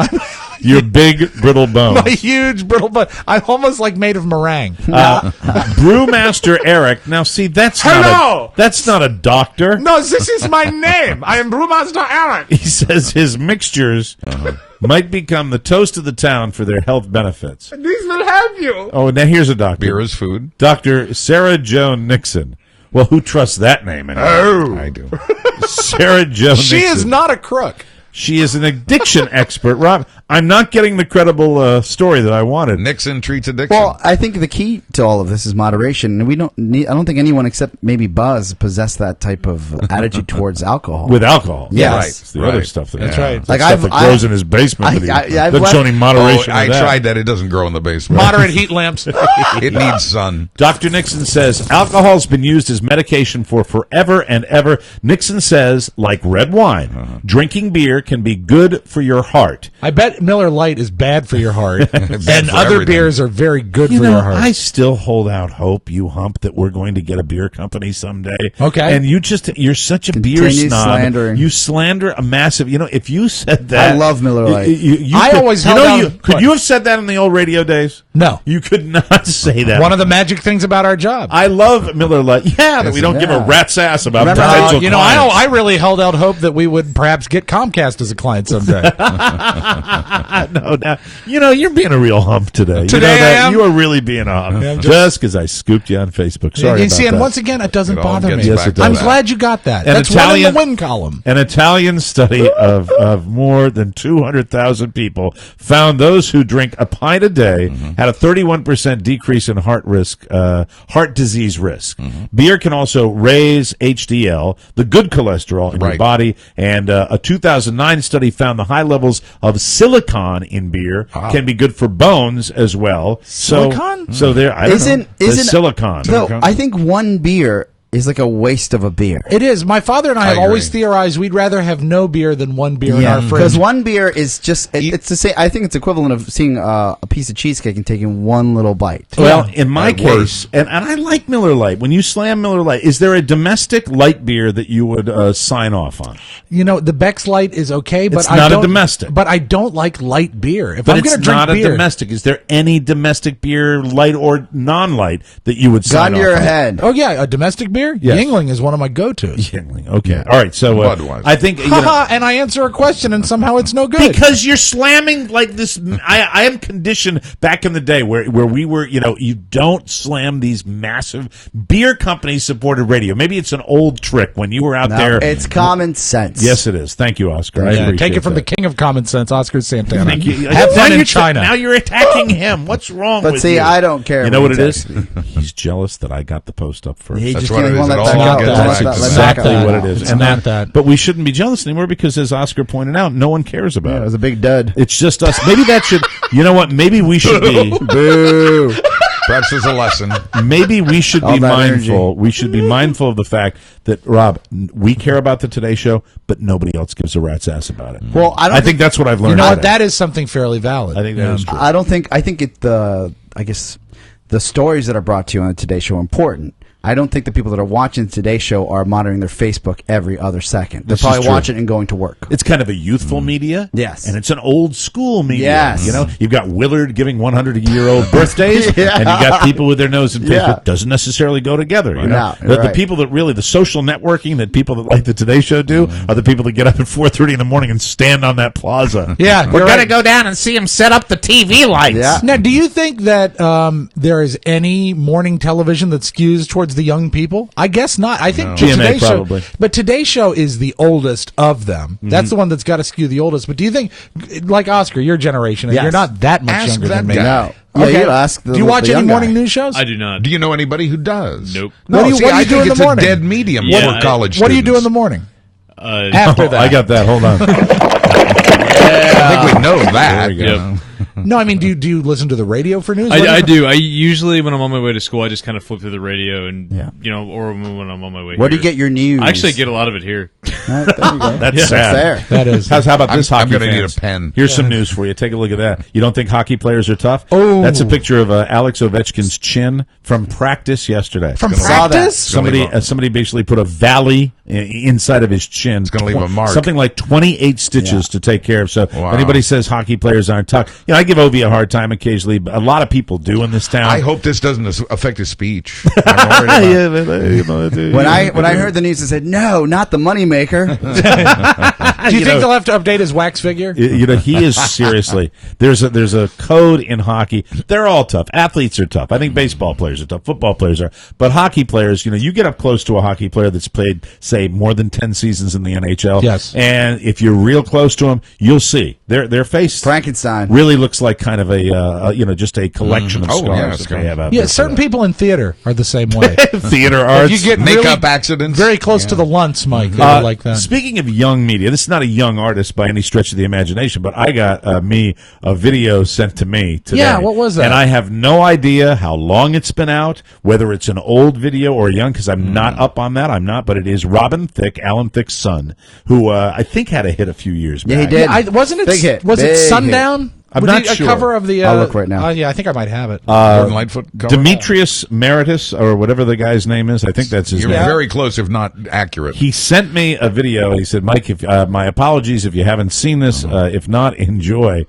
B: You're big, brittle bones.
C: My huge brittle bone. I'm almost like made of meringue.
B: Brewmaster Eric. Now, see, that's
C: Hello!
B: not a doctor.
C: No, this is my name. I am Brewmaster Eric.
B: He says his mixtures might become the toast of the town for their health benefits.
C: These will help you.
B: Oh, now here's a doctor.
D: Beer is food.
B: Dr. Sarah Joan Nixon. Well, who trusts that name anymore?
C: Oh.
D: I do.
B: Sarah Joan
C: She
B: Nixon.
C: is not a crook.
B: She is an addiction expert. Rob, I'm not getting the credible story that I wanted.
D: Nixon treats addiction.
E: Well, I think the key to all of this is moderation. And we don't need, I don't think anyone except maybe Buzz possess that type of attitude towards alcohol.
B: With alcohol.
E: Yes.
B: It's the other stuff.
C: That's
B: yeah.
C: right.
B: That
E: Like,
B: stuff that grows in his basement.
E: I've
B: Doesn't
E: left-
B: show any moderation.
D: I
B: in that.
D: tried that. It doesn't grow in the basement.
C: Moderate heat lamps.
D: It needs sun.
B: Dr. Nixon says alcohol's been used as medication for forever and ever. Nixon says, like red wine, drinking beer can be good for your heart.
C: I bet Miller Lite is bad for your heart, and
D: for
C: other
D: everything.
C: beers are very good
B: You
C: for
B: know,
C: your heart.
B: I still hold out hope, you hump, that we're going to get a beer company someday.
C: Okay.
B: And you're such a beer
E: Continue
B: snob.
E: slandering.
B: You slander a massive, if you said that.
E: I love Miller Lite.
C: I always held out-
B: could you have said that in the old radio days?
C: No.
B: You could not say that.
C: One of the magic things about our job.
B: I love Miller Lite. Yeah, that we don't give a rat's ass about
E: Remember how-
B: potential clients.
C: I really held out hope that we would perhaps get Comcast as a client someday.
B: No, now, you're being a real hump today.
C: Today
B: you know
C: I
B: that?
C: am?
B: You are really being a hump.
C: Yeah, I'm
B: just because I scooped you on Facebook. Sorry
C: you
B: about
C: see, and
B: that.
C: once again, it doesn't
D: It all
C: bother
D: gets
C: me.
B: Yes, it does.
C: I'm glad you got that.
B: An
C: That's
B: Italian-
C: one in the win column.
B: An Italian study of more than 200,000 people found those who drink a pint a day had a 31% decrease in heart disease risk. Beer can also raise HDL, the good cholesterol in your
D: Right.
B: body, and a 2009 study found the high levels of silicon in beer can be good for bones as well.
C: Silicon?
B: So there, I don't know.
E: Isn't
B: The silicon.
E: No, I think one beer is like a waste of a beer.
C: It is. My father and I have
D: agree.
C: always theorized we'd rather have no beer than one beer in our fridge.
E: Because one beer is just, it's the same. I think it's equivalent of seeing a piece of cheesecake and taking one little bite.
B: Well, in my case, and I like Miller Lite. When you slam Miller Lite, is there a domestic light beer that you would sign off on?
C: You know, the Beck's Light is okay, but
B: It's
C: I
B: not a
C: don't,
B: domestic.
C: But I don't like light beer. If
B: But
C: I'm going
B: it's
C: to drink
B: not
C: beer,
B: a domestic. Is there any domestic beer, light or non-light, that you would sign
E: Gun
B: off
E: your
B: on?
E: head.
C: oh yeah, a domestic beer.
B: Yes.
C: Yingling is one of my go-tos.
B: Yingling. Okay. All right. So
D: Budweiser.
B: I think
C: And I answer a question, and somehow it's no good.
B: because you're slamming like this. I am conditioned back in the day where we were. You don't slam these massive beer company supported radio. Maybe it's an old trick when you were out there.
E: It's common sense.
B: Yes, it is. Thank you, Oscar. I appreciate
C: take it from
B: that.
C: the king of common sense, Oscar Santana.
B: Thank you.
C: Have
B: Now
C: fun in
B: you're
C: China.
B: Now you're attacking him. What's wrong
E: But
B: with
E: see,
B: you?
E: I don't care.
B: You know
E: when
B: what
E: he
B: it is?
E: texts me.
B: He's jealous that I got the post up first.
E: He
D: That's
E: just
D: what
E: can't
D: it is.
E: let
D: It
E: that
D: all
E: go.
D: gets
E: Let
D: back
E: that
D: to
E: go.
B: exactly what it is.
C: It's
B: And
C: not that.
B: But we shouldn't be jealous anymore because, as Oscar pointed out, no one cares about
E: Yeah, it
B: it.
E: was a big dud.
B: It's just us. Maybe that should. You know what? Maybe we should be.
E: Boo.
D: Perhaps there's a lesson.
B: Maybe we should
E: All
B: be
E: that
B: mindful.
E: energy.
B: We should be mindful of the fact that, Rob, we care about the Today Show, but nobody else gives a rat's ass about it.
E: Well,
B: I think that's what I've learned.
C: You know what?
B: today.
C: That is something fairly valid.
B: I think that is true.
E: I don't think. I think I guess the stories that are brought to you on the Today Show are important. I don't think the people that are watching the Today Show are monitoring their Facebook every other second. They're
B: This is
E: probably
B: true.
E: watching and going to work.
B: It's kind of a youthful media.
E: Yes.
B: And it's an old school media.
E: Yes.
B: You know, you've got Willard giving 100-year-old birthdays,
E: Yeah.
B: and you got people with their nose in Facebook.
E: Yeah.
B: Doesn't necessarily go together. You know?
E: No,
B: the
E: right.
B: people that really, the social networking that people that like the Today Show do are the people that get up at 4:30 in the morning and stand on that plaza.
C: Yeah,
B: We're
C: you're
B: going to
C: right.
B: go down and see him set up the TV lights.
E: Yeah.
C: Now, do you think that there is any morning television that skews towards the young people? I guess not. I think
B: GMA
C: Today
B: probably.
C: Show, but Today Show is the oldest of them. That's the one that's got to skew the oldest. But do you think, like Oscar, your generation, and
E: Yes.
C: you're not that much
D: Ask
C: younger
D: that
C: than me?
D: guy.
E: No. Yeah,
C: Okay.
E: you ask the,
C: do you watch
E: the
C: any
E: young
C: morning
E: guy.
C: news shows?
J: I do not.
D: Do you know anybody who does?
J: Nope.
D: No,
C: What do you-
D: see,
C: what do you
D: I
C: do
D: think
C: in the
D: it's a
C: morning?
D: dead medium
J: Yeah,
D: for college
C: What do you do in
D: students.
C: the morning?
J: After
B: Oh, I got that. Hold on.
D: I think we know that.
B: There we go.
J: Yep.
C: No, I mean, do you listen to the radio for news?
J: I do. I usually, when I'm on my way to school, I just kind of flip through the radio and,
E: Yeah.
J: or when I'm on my way
E: Where do
J: here.
E: you get your news?
J: I actually get a lot of it here.
E: There you go.
B: That's sad.
E: fair.
C: That is.
B: How about this,
D: I'm
B: hockey
D: gonna need
B: fans?
D: a pen.
B: Here's some news for you. Take a look at that. You don't think hockey players are tough?
C: Oh.
B: That's a picture of Alex Ovechkin's chin from practice yesterday.
C: From
E: Saw that.
C: practice?
B: Somebody somebody basically put a valley inside of his chin. It's
D: gonna leave a mark.
B: Something like 28 stitches to take care of. So
D: Wow.
B: if anybody says hockey players aren't tough, I give Ovi a hard time occasionally, but a lot of people do in this town.
D: I hope this doesn't affect his speech. I'm worried about
E: When I heard the news, I said, "No, not the moneymaker."
C: Do you think they'll have to update his wax figure?
B: He is seriously. There's a code in hockey. They're all tough. Athletes are tough. I think baseball players are tough. Football players are. But hockey players, you get up close to a hockey player that's played, say, more than 10 seasons in the NHL.
C: Yes.
B: And if you're real close to them, you'll see their face
E: Frankenstein.
B: really looks like kind of just a collection of
D: Oh,
B: scars
D: yeah,
B: that they have out
C: Yeah,
B: there.
C: certain people in theater are the same way.
B: theater arts.
C: you get
D: Makeup
C: really
D: accidents.
C: very close to the lunts, Mike. They're like that.
B: Speaking of young media, this is not a young artist by any stretch of the imagination, but I got a video sent to me today.
C: Yeah, what was that?
B: And I have no idea how long it's been out, whether it's an old video or young, because I'm not up on that. I'm not, but it is Robin Thicke, Alan Thicke's son, who I think had a hit a few years back.
E: Yeah, he did.
C: Wasn't it?
E: Big hit.
C: Was it
E: Big
C: Sundown?
B: I'm
C: Was
B: not
C: it a
B: sure.
C: cover of the?
E: I'll look right now.
C: Yeah, I think I might have it.
D: Gordon Lightfoot cover?
B: Demetrius Meritus, or whatever the guy's name is. I think that's his
D: You're
B: name.
D: very close, if not accurate.
B: He sent me a video. He said, Mike, if my apologies if you haven't seen this. If not, enjoy.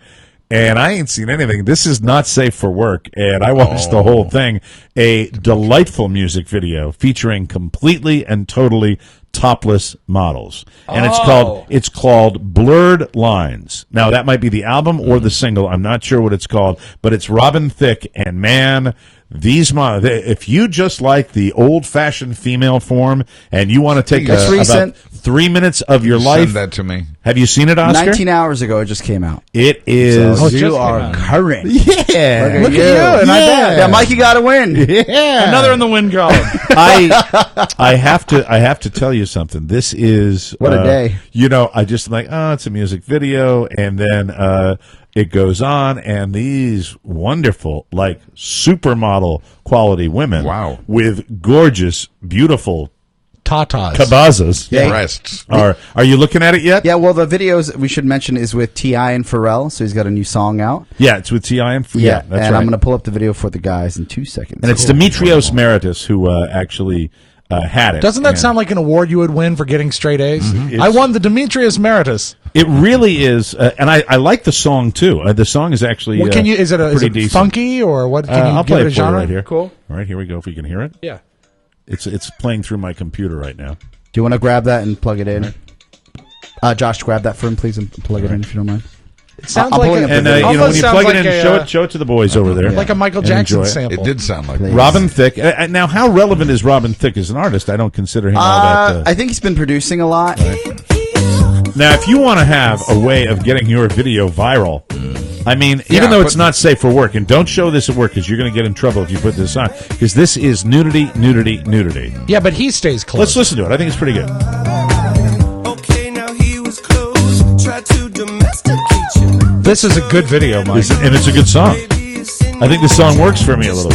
B: And I ain't seen anything. This is not safe for work. And I watched the whole thing. A delightful music video featuring completely and totally topless models. And it's called Blurred Lines. Now that might be the album or the single. I'm not sure what it's called, but it's Robin Thicke, and man, these models, if you just like the old-fashioned female form and you want to take
E: That's recent.
B: about 3 minutes of your life.
D: Send that to me.
B: Have you seen it, Oscar?
E: 19 hours ago, it just came out.
B: It is.
E: So
C: it just
E: you
C: came
E: are
C: out.
E: current.
B: Yeah.
E: Look at you.
C: and I bet.
E: Yeah, Mikey got to win.
B: Yeah.
C: Another in the wind column.
B: I have to tell you something. This is
E: What a day.
B: I just like, it's a music video, and then It goes on, and these wonderful, like supermodel quality women, with gorgeous, beautiful
C: tatas,
B: cabazas,
D: breasts.
B: Are you looking at it yet?
E: Yeah, well, the videos we should mention is with T.I. and Pharrell, so he's got a new song out.
B: Yeah, it's with T.I. and Pharrell. Yeah, that's
E: and
B: right.
E: I'm going to pull up the video for the guys in 2 seconds.
B: And it's Demetrios Meritis who actually had it.
C: Doesn't that sound like an award you would win for getting straight A's?
B: Mm-hmm.
C: I won the Demetrius Meritis.
B: It really is, and I like the song too. The song is actually
C: Well, is it
B: decent.
C: Funky or what? Can you
B: I'll
C: give
B: play
C: it a
B: it for you
C: genre?
B: right here.
C: Cool.
B: All right, here we go. If we can hear it.
C: Yeah.
B: It's playing through my computer right now.
E: Do you want to grab that and plug it in? Josh, grab that for him, please, and plug it in if you don't mind.
C: It sounds like
B: when you plug it in, show it to the boys over there.
C: Like a Michael Jackson sample.
D: It did sound like that.
B: Robin Thicke. Now, how relevant is Robin Thicke as an artist? I don't consider him all that.
E: I think he's been producing a lot.
B: Now, if you want to have a way of getting your video viral, I mean, even though it's not safe for work, and don't show this at work because you're going to get in trouble if you put this on, because this is nudity.
C: Yeah, but he stays close.
B: Let's listen to it. I think it's pretty good.
C: This is a good video, Mike.
B: And it's a good song. I think the song works for me a little.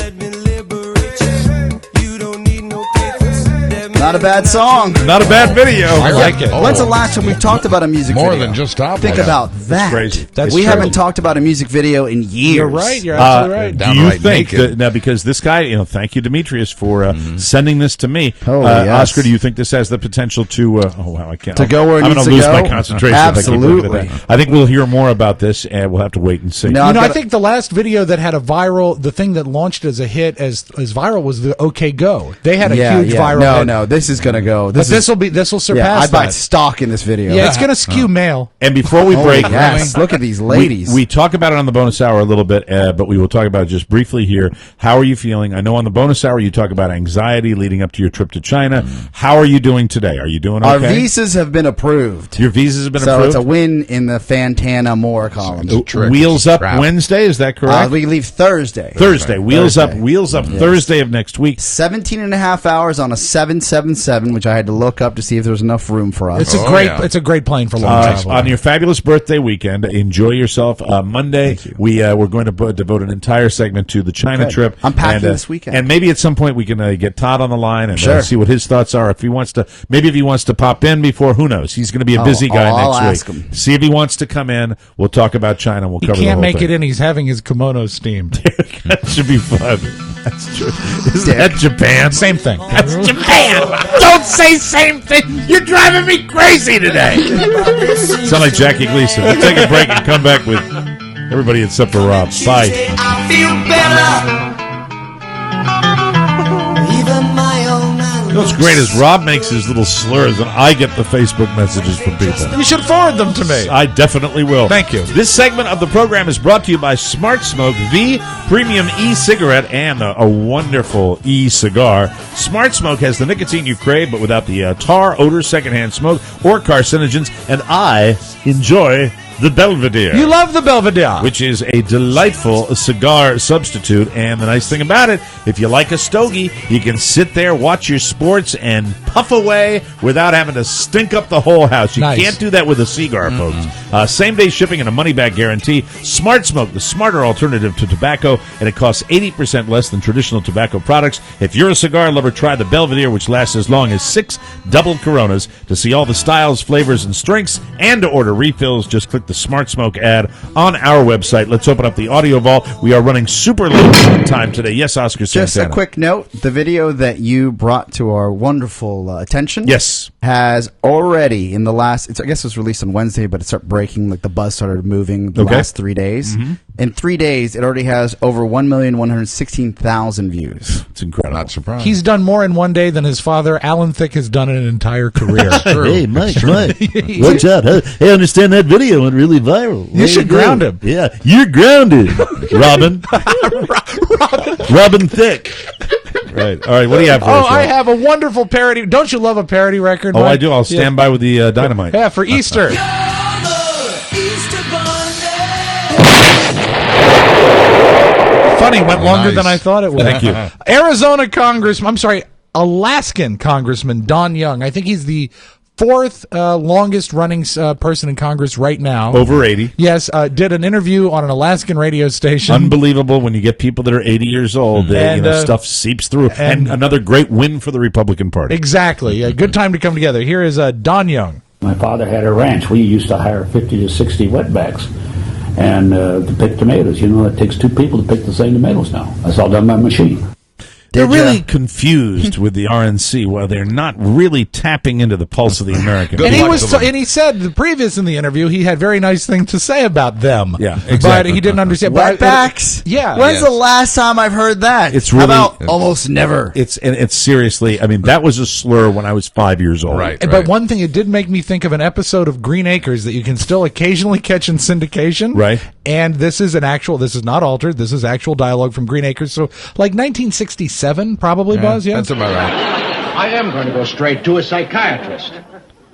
E: Not a bad song.
B: Not a bad video.
C: I like it.
E: When's the last time we've talked about a music
D: More
E: video?
D: than just top.
E: Think about that.
B: Crazy.
E: We haven't talked about a music video in years.
C: You're right. You're absolutely right.
B: Do you think that, now, because this guy, thank you, Demetrius, for sending this to me.
E: Yes.
B: Oscar, do you think this has the potential to? I can't.
E: To go where it
B: I'm
E: needs
B: going
E: to
B: lose
E: go?
B: my concentration.
E: Absolutely.
B: I think we'll hear more about this, and we'll have to wait and see.
E: No,
C: I think the last video that had a viral, the thing that launched as a hit, as viral, was the OK Go. They had a huge viral hit.
E: No, this is going to go.
C: This will surpass
E: I'd buy
C: that.
E: stock in this video.
C: Yeah, it's going to skew male.
B: And before we break,
E: yes, look at these ladies.
B: We talk about it on the bonus hour a little bit, but we will talk about it just briefly here. How are you feeling? I know on the bonus hour you talk about anxiety leading up to your trip to China. How are you doing today? Are you doing okay?
E: Our visas have been approved.
B: Your visas have been
E: so
B: approved?
E: it's a win in the Fantana More column.
B: Wheels Up Wednesday, is that correct?
E: We leave Thursday.
B: Wheels Up Thursday of next week.
E: 17 and a half hours on a 777, which I had to look up to see if there was enough room for us.
C: It's a great plane for long travel.
B: On your fabulous birthday weekend, enjoy yourself. Monday, we're going to devote an entire segment to the China trip.
E: I'm packing this weekend,
B: and maybe at some point we can get Todd on the line and see what his thoughts are. If he wants to pop in before, who knows? He's going to be a busy guy next week. See if he wants to come in. We'll talk about China. We'll cover the whole thing.
C: He can't make it in. He's having his kimono steamed.
B: That should be fun. That's true. Isn't that Japan?
C: Same thing.
I: That's Japan. Don't say same thing. You're driving me crazy today.
B: Sound like Jackie Gleason. We'll take a break and come back with everybody except for Rob. Bye.
L: I feel better. Even my own man.
B: You know what's great is Rob makes his little slurs and I get the Facebook messages from people.
C: You should forward them to me.
B: I definitely will.
C: Thank you.
B: This segment of the program is brought to you by Smart Smoke, the premium e-cigarette and a wonderful e-cigar. Smart Smoke has the nicotine you crave, but without the tar, odor, secondhand smoke, or carcinogens. And I enjoy the Belvedere.
C: You love the Belvedere.
B: Which is a delightful cigar substitute. And the nice thing about it, if you like a stogie, you can sit there, watch your sports, and puff away without having to stink up the whole house. You can't do that with a cigar, folks. Same-day shipping and a money-back guarantee. Smart Smoke, the smarter alternative to tobacco, and it costs 80% less than traditional tobacco products. If you're a cigar lover, try the Belvedere, which lasts as long as 6 double Coronas. To see all the styles, flavors, and strengths, and to order refills, just click the Smart Smoke ad on our website. Let's open up the audio vault. We are running super low on time today. Yes, Oscar Santana.
E: Just a quick note, the video that you brought to our wonderful attention has already in the last, I guess it was released on Wednesday, but it started breaking, like the buzz started moving the last 3 days. In 3 days, it already has over 1,116,000 views.
B: It's incredible.
D: Not surprised.
C: He's done more in one day than his father, Alan Thicke, has done in an entire career.
M: Hey, Mike, watch out. Hey, I understand that video went really viral.
C: You should ground him.
M: Yeah, you're grounded, Robin. Robin Thicke.
B: Right. All right, what do you have for us?
C: I have a wonderful parody. Don't you love a parody record,
B: Oh,
C: Mike?
B: I do. I'll stand by with the dynamite.
C: Yeah, for Easter. Funny, went longer than I thought it would.
B: Thank you.
C: Alaskan Congressman Don Young. I think he's the fourth longest running person in Congress right now.
B: Over 80.
C: Yes, did an interview on an Alaskan radio station.
B: Unbelievable when you get people that are 80 years old. Stuff seeps through. And another great win for the Republican Party.
C: Exactly. A good time to come together. Here is Don Young.
N: My father had a ranch. We used to hire 50 to 60 wetbacks and to pick tomatoes. You know, it takes 2 people to pick the same tomatoes now. That's all done by machine.
B: They're really confused with the RNC while they're not really tapping into the pulse of the American people.
C: And he said the previous in the interview he had very nice things to say about them.
B: Yeah, exactly.
C: But he didn't understand.
E: Wetbacks?
C: Yeah.
E: When's the last time I've heard that?
B: It's really
E: How about almost never.
B: It's seriously. I mean, that was a slur when I was 5 years old.
D: Right.
C: But one thing, it did make me think of an episode of Green Acres that you can still occasionally catch in syndication.
B: Right.
C: And this is this is not altered. This is actual dialogue from Green Acres. So like 1967, probably, Buzz, yeah?
D: That's about right.
O: I am going to go straight to a psychiatrist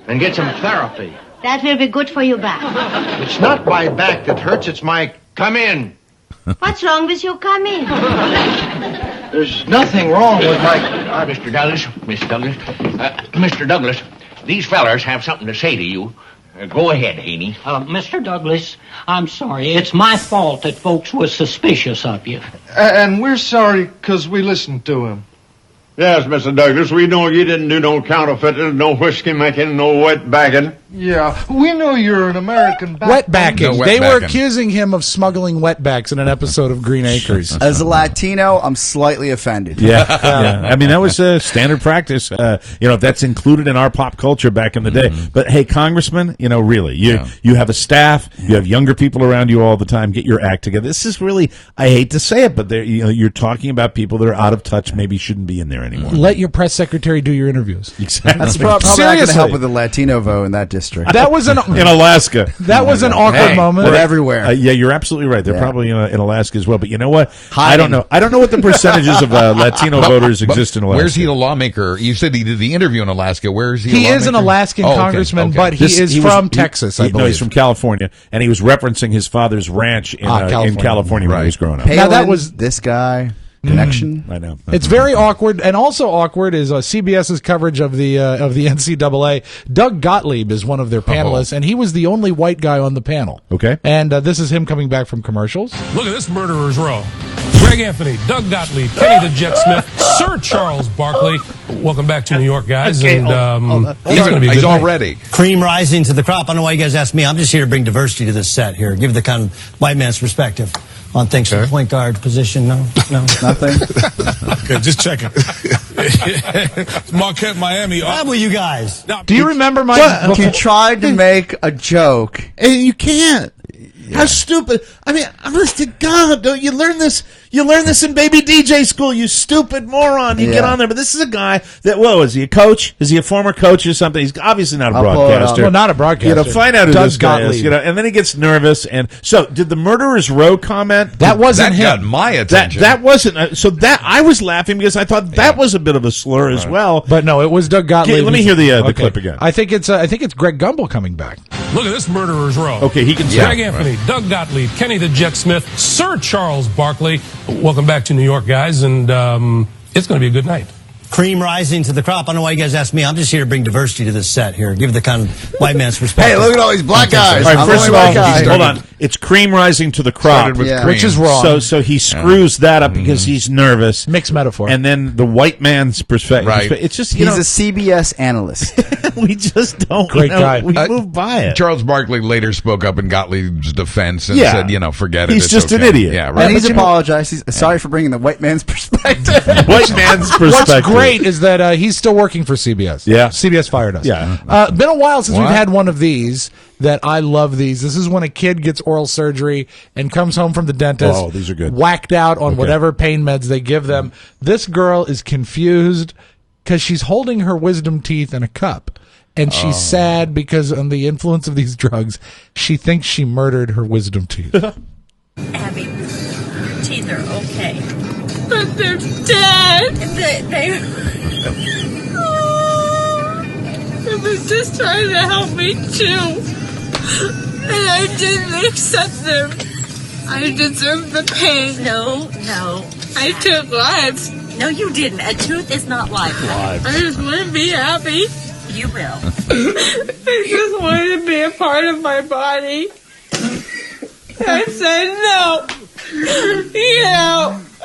O: and get some therapy.
P: That will be good for your back.
O: It's not my back that hurts, it's my come in.
P: What's wrong with your come in?
O: There's nothing wrong with my... Mr. Douglas, Mr. Douglas, these fellers have something to say to you. Go ahead, Haney.
Q: Mr. Douglas, I'm sorry. It's my fault that folks was suspicious of you.
R: And we're sorry because we listened to him.
S: Yes, Mr. Douglas, we know you didn't do no counterfeiting, no whiskey making, no wetbacking.
R: Yeah, we know you're an American
C: Wetbacking.
D: No
C: They were
D: wetbacking.
C: accusing him of smuggling wetbacks in an episode of Green Acres.
E: As a Latino, I'm slightly offended.
B: Yeah. I mean, that was standard practice. If that's included in our pop culture back in the day. But hey, Congressman, really, you have a staff, you have younger people around you all the time. Get your act together. This is really, I hate to say it, but you're talking about people that are out of touch, maybe shouldn't be in there anymore.
C: Let your press secretary do your interviews.
B: Exactly.
E: That's probably not going to help with the Latino vote in that district.
C: That was in
B: Alaska.
C: That was an awkward moment.
E: They're everywhere.
B: Yeah, you're absolutely right. They're probably in Alaska as well. But you know what? I don't know. I don't know what the percentages of Latino voters exist in Alaska.
D: Where's he a lawmaker? You said he did the interview in Alaska. Where is he?
C: He is an Alaskan congressman, but he is from Texas. I believe.
B: No, he's from California, and he was referencing his father's ranch in California when he was growing up.
E: Palin,
C: now that was
E: this guy. Connection.
B: I know.
C: It's very awkward, and also awkward is CBS's coverage of the NCAA. Doug Gottlieb is one of their panelists, and he was the only white guy on the panel.
B: Okay.
C: And this is him coming back from commercials.
T: Look at this murderer's row. Greg Anthony, Doug Gottlieb, Kenny the Jet Smith, Sir Charles Barkley. Welcome back to New York, guys.
U: Okay,
T: and
U: he's
T: going to be
D: he's
T: good
D: all
T: night.
D: ready.
U: Cream rising to the crop. I don't know why you guys asked me. I'm just here to bring diversity to this set here. Give the kind of white man's perspective on things from the point guard position. No,
E: nothing.
T: Okay, just checking. Marquette, Miami.
U: How about you guys?
C: Do you remember my?
E: What? You tried to make a joke,
M: and you can't. How stupid! I mean, honest to God, don't you learn this? You learn this in baby DJ school, you stupid moron. You get on there, but this is a guy that. Whoa, is he a coach? Is he a former coach or something? He's obviously not a broadcaster.
C: Well, not a broadcaster.
B: Find out who
C: Doug
B: this guy is.
C: Gottlieb.
B: And then he gets nervous. And so, did the murderer's row comment?
C: That wasn't
D: That
C: him.
D: got my attention.
B: That wasn't. So that I was laughing because I thought that was a bit of a slur as well.
C: But no, it was Doug Gottlieb.
B: Okay, let me hear the clip again.
C: I think it's Greg Gumbel coming back.
T: Look at this murderer's row.
B: Okay, he can.
T: Greg Anthony, Doug Gottlieb, Kenny the Jet Smith, Sir Charles Barkley. Welcome back to New York, guys, and it's going to be a good night.
U: Cream rising to the crop. I don't know why you guys asked me. I'm just here to bring diversity to this set here. Give the kind of white man's perspective.
E: Hey, look at all these black guys.
B: All right, first of all, hold on. It's cream rising to the crop,
C: Which is wrong.
B: So he screws that up because he's nervous.
C: Mixed metaphor.
B: And then the white man's perspective.
D: Right.
B: It's just
E: He's a CBS analyst.
B: we just don't.
C: Great guy.
B: We move by it.
D: Charles Barkley later spoke up in Gottlieb's defense and
B: Yeah.
D: said, forget it.
B: He's
D: it's
B: just
D: okay.
B: an idiot.
D: Yeah, right.
E: And he's apologized. He's sorry for bringing the white man's perspective.
B: White man's perspective.
C: What's great is that he's still working for CBS.
B: Yeah.
C: CBS fired us.
B: Yeah.
C: Been a while since
D: What?
C: we've had one of these. That I love these. This is when a kid gets oral surgery and comes home from the dentist.
B: Oh, these are good.
C: Whacked out on whatever pain meds they give them. This girl is confused because she's holding her wisdom teeth in a cup. And she's sad because on the influence of these drugs, she thinks she murdered her wisdom teeth.
V: Abby, your teeth are okay. But they're dead. They were just trying to help me too. And I didn't accept them. I deserve the pain. No. I took lives. No, you didn't. A tooth is not life. I just want to be happy. You will. I just wanted to be a part of my body. I said no.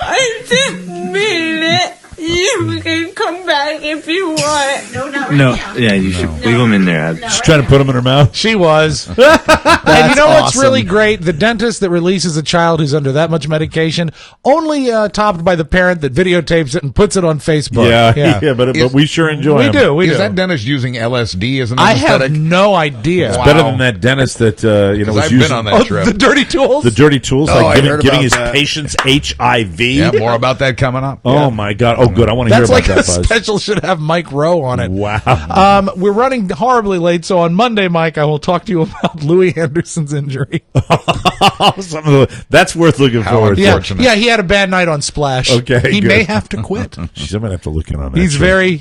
V: I didn't mean it. You can come back if you want. No, not right now.
F: Yeah, you should leave them in there.
B: She's trying to put them in her mouth.
C: She was. And you know what's really great? The dentist that releases a child who's under that much medication, only topped by the parent that videotapes it and puts it on Facebook.
B: Yeah, but we sure enjoy
C: We
B: them.
C: do.
D: Is that dentist using LSD as an
C: I
D: anesthetic?
C: have no idea.
B: It's better than that dentist that was
D: I've
B: using
D: been on that trip.
C: The dirty tools?
B: The dirty tools,
D: Oh,
B: like
D: I heard
B: giving
D: about
B: his
D: that.
B: patients HIV.
D: Yeah, more about that coming up.
B: Oh my God! Oh, good. I want to hear
C: That's
B: about
C: like
B: that.
C: a
B: Buzz.
C: special should have Mike Rowe on it.
B: Wow.
C: We're running horribly late, so on Monday, Mike, I will talk to you about Louis Anderson's injury.
B: That's worth looking forward to.
C: Yeah, he had a bad night on Splash.
B: Okay,
C: he
B: good.
C: may have to quit.
B: Jeez, I'm gonna have to look in on that.
C: He's
B: shit.
C: very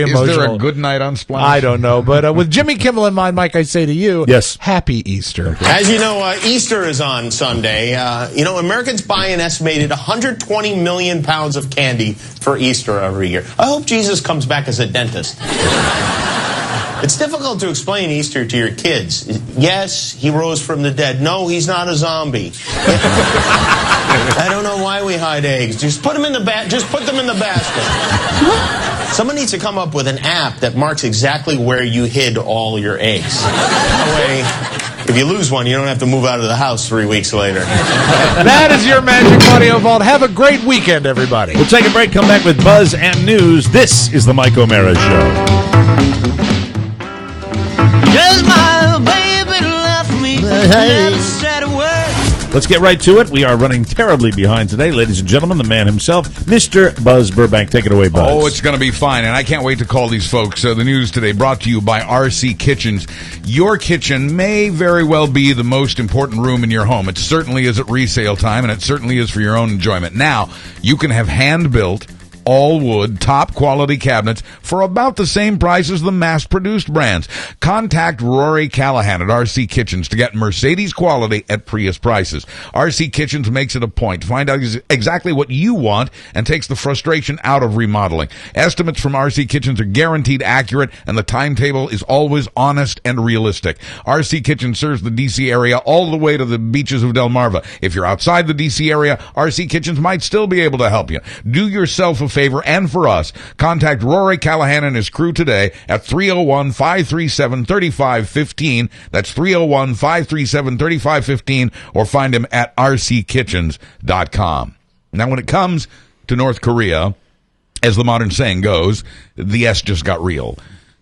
C: emotional.
D: Is there a good night on Splash?
C: I don't know, but with Jimmy Kimmel in mind, Mike, I say to you,
B: yes,
C: Happy Easter.
H: As you know, Easter is on Sunday. Americans buy an estimated 120 million pounds of candy for Easter every year. I hope Jesus comes back as a dentist. It's difficult to explain Easter to your kids. Yes, he rose from the dead. No, he's not a zombie. I don't know why we hide eggs. Just put them in the Just put them in the basket. Someone needs to come up with an app that marks exactly where you hid all your eggs. That way, if you lose one, you don't have to move out of the house 3 weeks later.
C: That is your Magic Audio Vault. Have a great weekend, everybody.
B: We'll take a break, come back with Buzz and News. This is the Mike O'Mara Show.
L: Just my baby left me. Never said a word.
B: Let's get right to it. We are running terribly behind today. Ladies and gentlemen, the man himself, Mr. Buzz Burbank. Take it away, Buzz.
D: Oh, it's going to be fine, and I can't wait to call these folks. The news today brought to you by RC Kitchens. Your kitchen may very well be the most important room in your home. It certainly is at resale time, and it certainly is for your own enjoyment. Now, you can have hand-built, all-wood, top-quality cabinets for about the same price as the mass-produced brands. Contact Rory Callahan at RC Kitchens to get Mercedes quality at Prius prices. RC Kitchens makes it a point to find out exactly what you want and takes the frustration out of remodeling. Estimates from RC Kitchens are guaranteed accurate, and the timetable is always honest and realistic. RC Kitchens serves the D.C. area all the way to the beaches of Delmarva. If you're outside the D.C. area, RC Kitchens might still be able to help you. Do yourself a favor, and for us, contact Rory Callahan and his crew today at 301-537-3515. That's 301-537-3515, or find him at rckitchens.com. Now, when it comes to North Korea, as the modern saying goes, the S just got real.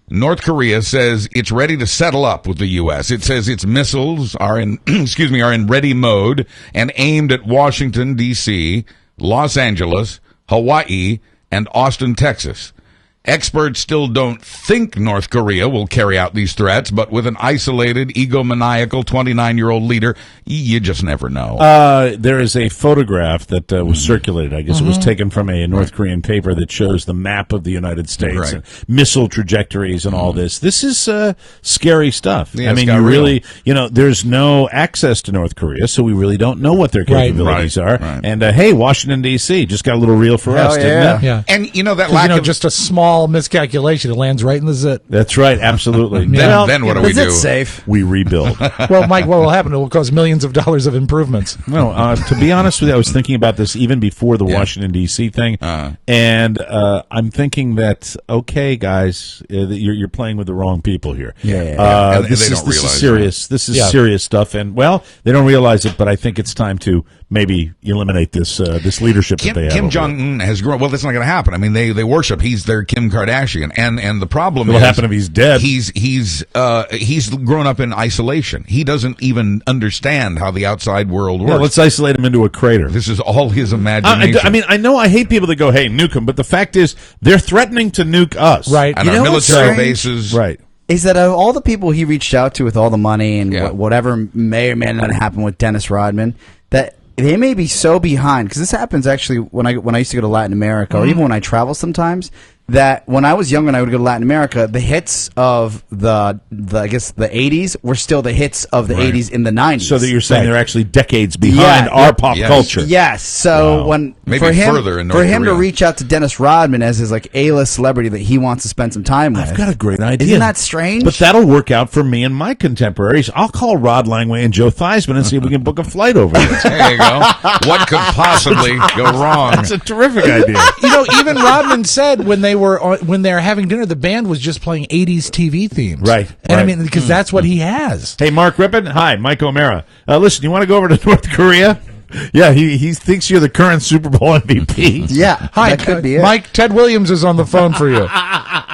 D: North Korea says it's ready to settle up with the U.S. It says its missiles are in, are in ready mode and aimed at Washington, D.C., Los Angeles, Hawaii, and Austin, Texas. Experts still don't think North Korea will carry out these threats, but with an isolated, egomaniacal 29-year-old leader, you just never know.
B: There is a photograph that was circulated. I guess it was taken from a North Korean paper that shows the map of the United States, and missile trajectories and all this. This is scary stuff.
D: Yeah,
B: I mean, you really, there's no access to North Korea, so we really don't know what their capabilities are. Right. And, hey, Washington, D.C. just got a little real for us, didn't it?
C: Yeah.
D: And, that lack of...
C: just a small miscalculation, it lands right in the zit.
B: That's right, absolutely.
D: Then what do we do?
E: Is it safe?
B: We rebuild.
C: Well, Mike, what will happen? It will cause millions of dollars of improvements.
B: No, to be honest with you, I was thinking about this even before the Washington, D.C. thing, and I'm thinking that, okay, guys, you're playing with the wrong people here. This is serious. This is serious stuff, and, well, they don't realize it, but I think it's time to maybe eliminate this leadership that they have.
D: Kim Jong-un has grown. Well, that's not going to happen. I mean, they worship. He's their Kim Kardashian, and the problem
B: What'll happen if he's dead?
D: He's grown up in isolation. He doesn't even understand how the outside world works.
B: Yeah, let's isolate him into a crater.
D: This is all his imagination.
B: I mean, I know I hate people that go, "Hey, nuke him," but the fact is, they're threatening to nuke us,
C: right?
D: And our military bases,
B: right?
E: Is that of all the people he reached out to with all the money and whatever may or may not happen with Dennis Rodman, that they may be so behind, because this happens actually when I used to go to Latin America, or even when I travel sometimes. that when I was younger and I would go to Latin America, the hits of the I guess the 80s were still the hits of the 80s in the 90s.
M: So that you're saying they're actually decades behind our pop culture.
E: Yes. So when
D: Maybe
E: for him
D: further in North
E: to
D: Korea.
E: reach out to Dennis Rodman as his like A-list celebrity that he wants to spend some time with.
M: I've got a great idea.
E: Isn't that strange?
M: But that'll work out for me and my contemporaries. I'll call Rod Langway and Joe Theismann and see if we can book a flight over there.
D: There you go. What could possibly go wrong?
M: That's a terrific idea.
C: You know, even Rodman said when they were having dinner, the band was just playing 80s TV themes.
M: Right.
C: And I mean, because that's what he has.
M: Hey, Mark Rippon. Hi, Mike O'Mara. Listen, you want to go over to North Korea? Yeah, he thinks you're the current Super Bowl MVP.
E: Yeah.
C: Hi,
E: that could be it.
C: Mike. Ted Williams is on the phone for you.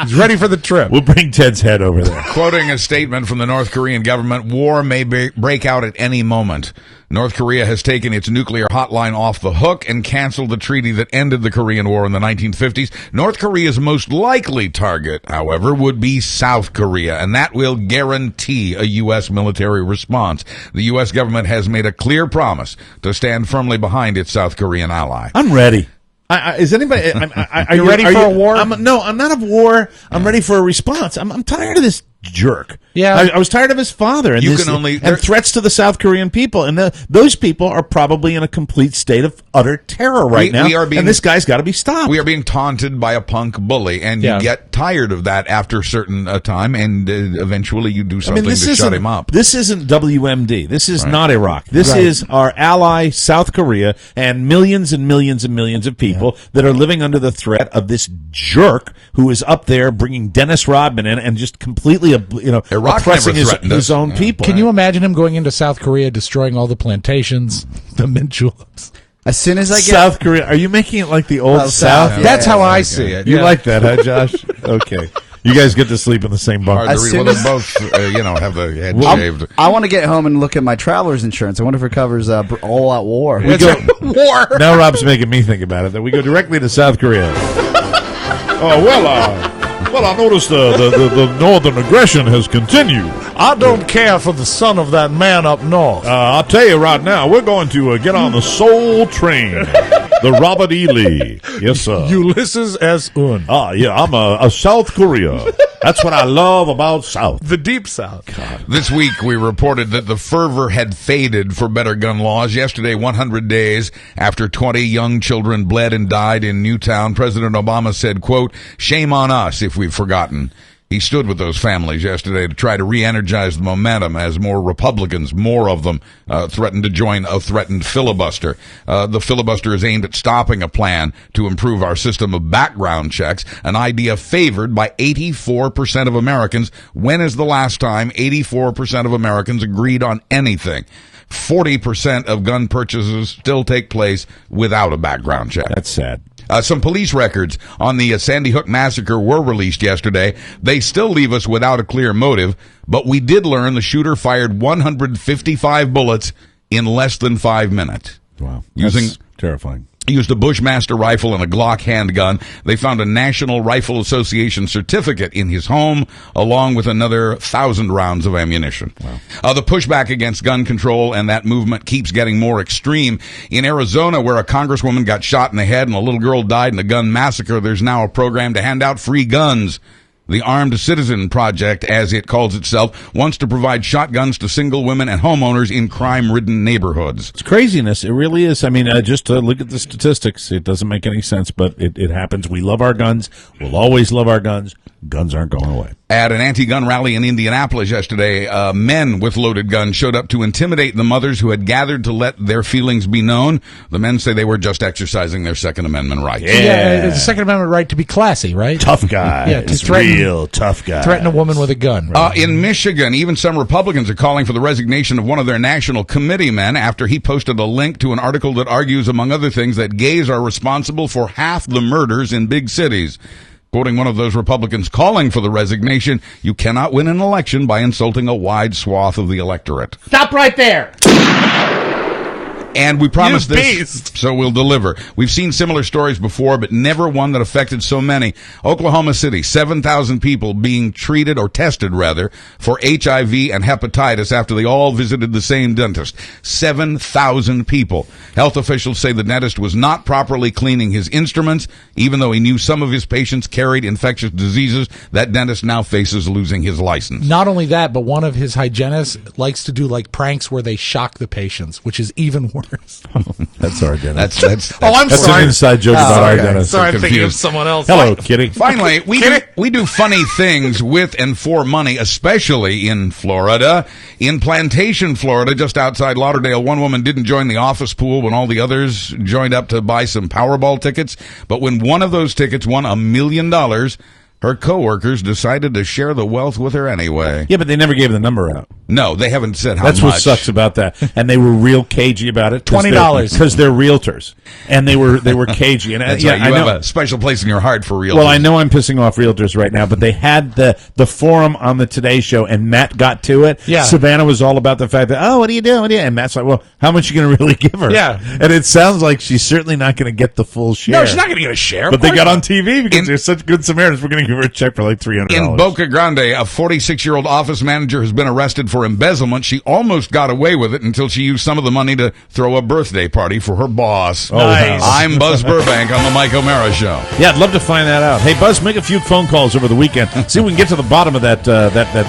C: He's ready for the trip.
M: We'll bring Ted's head over there.
D: Quoting a statement from the North Korean government, war may break out at any moment. North Korea has taken its nuclear hotline off the hook and canceled the treaty that ended the Korean War in the 1950s. North Korea's most likely target, however, would be South Korea, and that will guarantee a U.S. military response. The U.S. government has made a clear promise to stand firmly behind its South Korean ally.
M: I'm ready. Is anybody? Are
C: you ready for a war?
M: No, I'm not a war. I'm ready for a response. I'm tired of this jerk.
C: Yeah,
M: I was tired of his father and, and threats to the South Korean people, and those people are probably in a complete state of utter terror right now. And this guy's got to be stopped.
D: We are being taunted by a punk bully, and you get tired of that after a certain time, and eventually you do something to shut him up.
M: This isn't WMD. This is not Iraq. This is our ally, South Korea, and millions and millions and millions of people that are living under the threat of this jerk who is up there bringing Dennis Rodman in and just completely, oppressing his own people.
C: Can you imagine him going into South Korea, destroying all the plantations, the mint juleps?
E: As soon as I get
M: South Korea, are you making it like the old South?
C: Yeah, that's how I see it.
M: You like that, huh, Josh? Okay. You guys get to sleep in the same bunk.
D: Hard to read. Well, they both, have the head shaved.
E: I want to get home and look at my traveler's insurance. I wonder if it covers all-out war.
C: War.
M: Now Rob's making me think about it. That we go directly to South Korea. Well, I noticed the northern aggression has continued.
C: I don't care for the son of that man up north.
M: I'll tell you right now, we're going to get on the Soul Train. The Robert E. Lee. Yes, sir.
C: Ulysses S. Un.
M: Yeah, I'm a South Korea. That's what I love about South.
C: The Deep South.
M: God.
D: This week, we reported that the fervor had faded for better gun laws. Yesterday, 100 days after 20 young children bled and died in Newtown, President Obama said, quote, "Shame on us if we've forgotten." He stood with those families yesterday to try to re-energize the momentum as more Republicans, more of them, threatened to join a threatened filibuster. The filibuster is aimed at stopping a plan to improve our system of background checks, an idea favored by 84% of Americans. When is the last time 84% of Americans agreed on anything? 40% of gun purchases still take place without a background check.
M: That's sad.
D: Some police records on the Sandy Hook massacre were released yesterday. They still leave us without a clear motive, but we did learn the shooter fired 155 bullets in less than 5 minutes.
M: Wow. That's terrifying.
D: He used a Bushmaster rifle and a Glock handgun. They found a National Rifle Association certificate in his home, along with another 1,000 rounds of ammunition. Wow. The pushback against gun control and that movement keeps getting more extreme. In Arizona, where a congresswoman got shot in the head and a little girl died in a gun massacre, there's now a program to hand out free guns. The Armed Citizen Project, as it calls itself, wants to provide shotguns to single women and homeowners in crime-ridden neighborhoods.
M: It's craziness. It really is. I mean, just to look at the statistics, it doesn't make any sense, but it happens. We love our guns. We'll always love our guns. Guns aren't going away.
D: At an anti-gun rally in Indianapolis yesterday, men with loaded guns showed up to intimidate the mothers who had gathered to let their feelings be known. The men say they were just exercising their Second Amendment rights.
C: Yeah, the Second Amendment right to be classy, right?
M: Tough guy.
C: Yeah,
M: it's real tough guy.
C: Threaten a woman with a gun. Right?
D: In Michigan, even some Republicans are calling for the resignation of one of their national committee men after he posted a link to an article that argues, among other things, that gays are responsible for half the murders in big cities. Quoting one of those Republicans calling for the resignation, "You cannot win an election by insulting a wide swath of the electorate."
I: Stop right there.
D: And we promised
C: You
D: this,
C: beast.
D: so we'll deliver. We've seen similar stories before, but never one that affected so many. Oklahoma City, 7,000 people being treated, or tested rather, for HIV and hepatitis after they all visited the same dentist. 7,000 people. Health officials say the dentist was not properly cleaning his instruments, even though he knew some of his patients carried infectious diseases. That dentist now faces losing his license.
C: Not only that, but one of his hygienists likes to do like pranks where they shock the patients, which is even worse.
B: That's our dentist.
D: That's
C: I'm
B: That's
C: sorry.
B: an inside joke about our dentist.
C: Sorry, I'm thinking of
D: confused.
C: someone else.
B: Hello, Kitty.
D: Finally, we do funny things with and for money, especially in Florida. In Plantation, Florida, just outside Lauderdale, one woman didn't join the office pool when all the others joined up to buy some Powerball tickets. But when one of those tickets won $1 million, her coworkers decided to share the wealth with her anyway.
B: Yeah, but they never gave the number out.
D: No, they haven't said how
B: That's
D: much.
B: what sucks about that. And they were real cagey about it.
C: $20.
B: Because they're realtors. And they were cagey. And
D: That's
B: yeah,
D: right. You have a special place in your heart for realtors.
B: Well, I know I'm pissing off realtors right now, but they had the forum on the Today Show, and Matt got to it.
C: Yeah.
B: Savannah was all about the fact that, what are you doing? And Matt's like, well, how much are you going to really give her?
C: Yeah.
B: And it sounds like she's certainly not going to get the full share.
C: No, she's not going to get a share.
B: But they got on TV because they're such good Samaritans. We're going to give her a check for like $300.
D: In Boca Grande, a 46-year-old office manager has been arrested for embezzlement. She almost got away with it until she used some of the money to throw a birthday party for her boss.
B: Nice.
D: I'm Buzz Burbank on the Mike O'Mara Show.
B: Yeah, I'd love to find that out. Hey, Buzz, make a few phone calls over the weekend. See if we can get to the bottom of that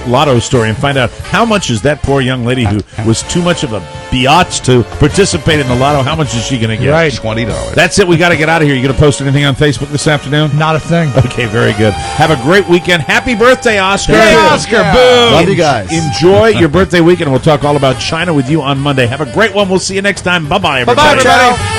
B: lotto story and find out how much is that poor young lady who was too much of a biatch to participate in the lotto, how much is she going to get?
C: Right.
D: $20.
B: That's it. We got to get out of here. You going to post anything on Facebook this afternoon?
C: Not a thing.
B: Okay, very good. Have a great weekend. Happy birthday, Oscar.
E: Thank you.
B: Oscar,
E: Yeah.
B: boom.
E: Love you guys.
B: Enjoy your birthday weekend. We'll talk all about China with you on Monday. Have a great one. We'll see you next time. Bye-bye, everybody.
C: Bye-bye, everybody.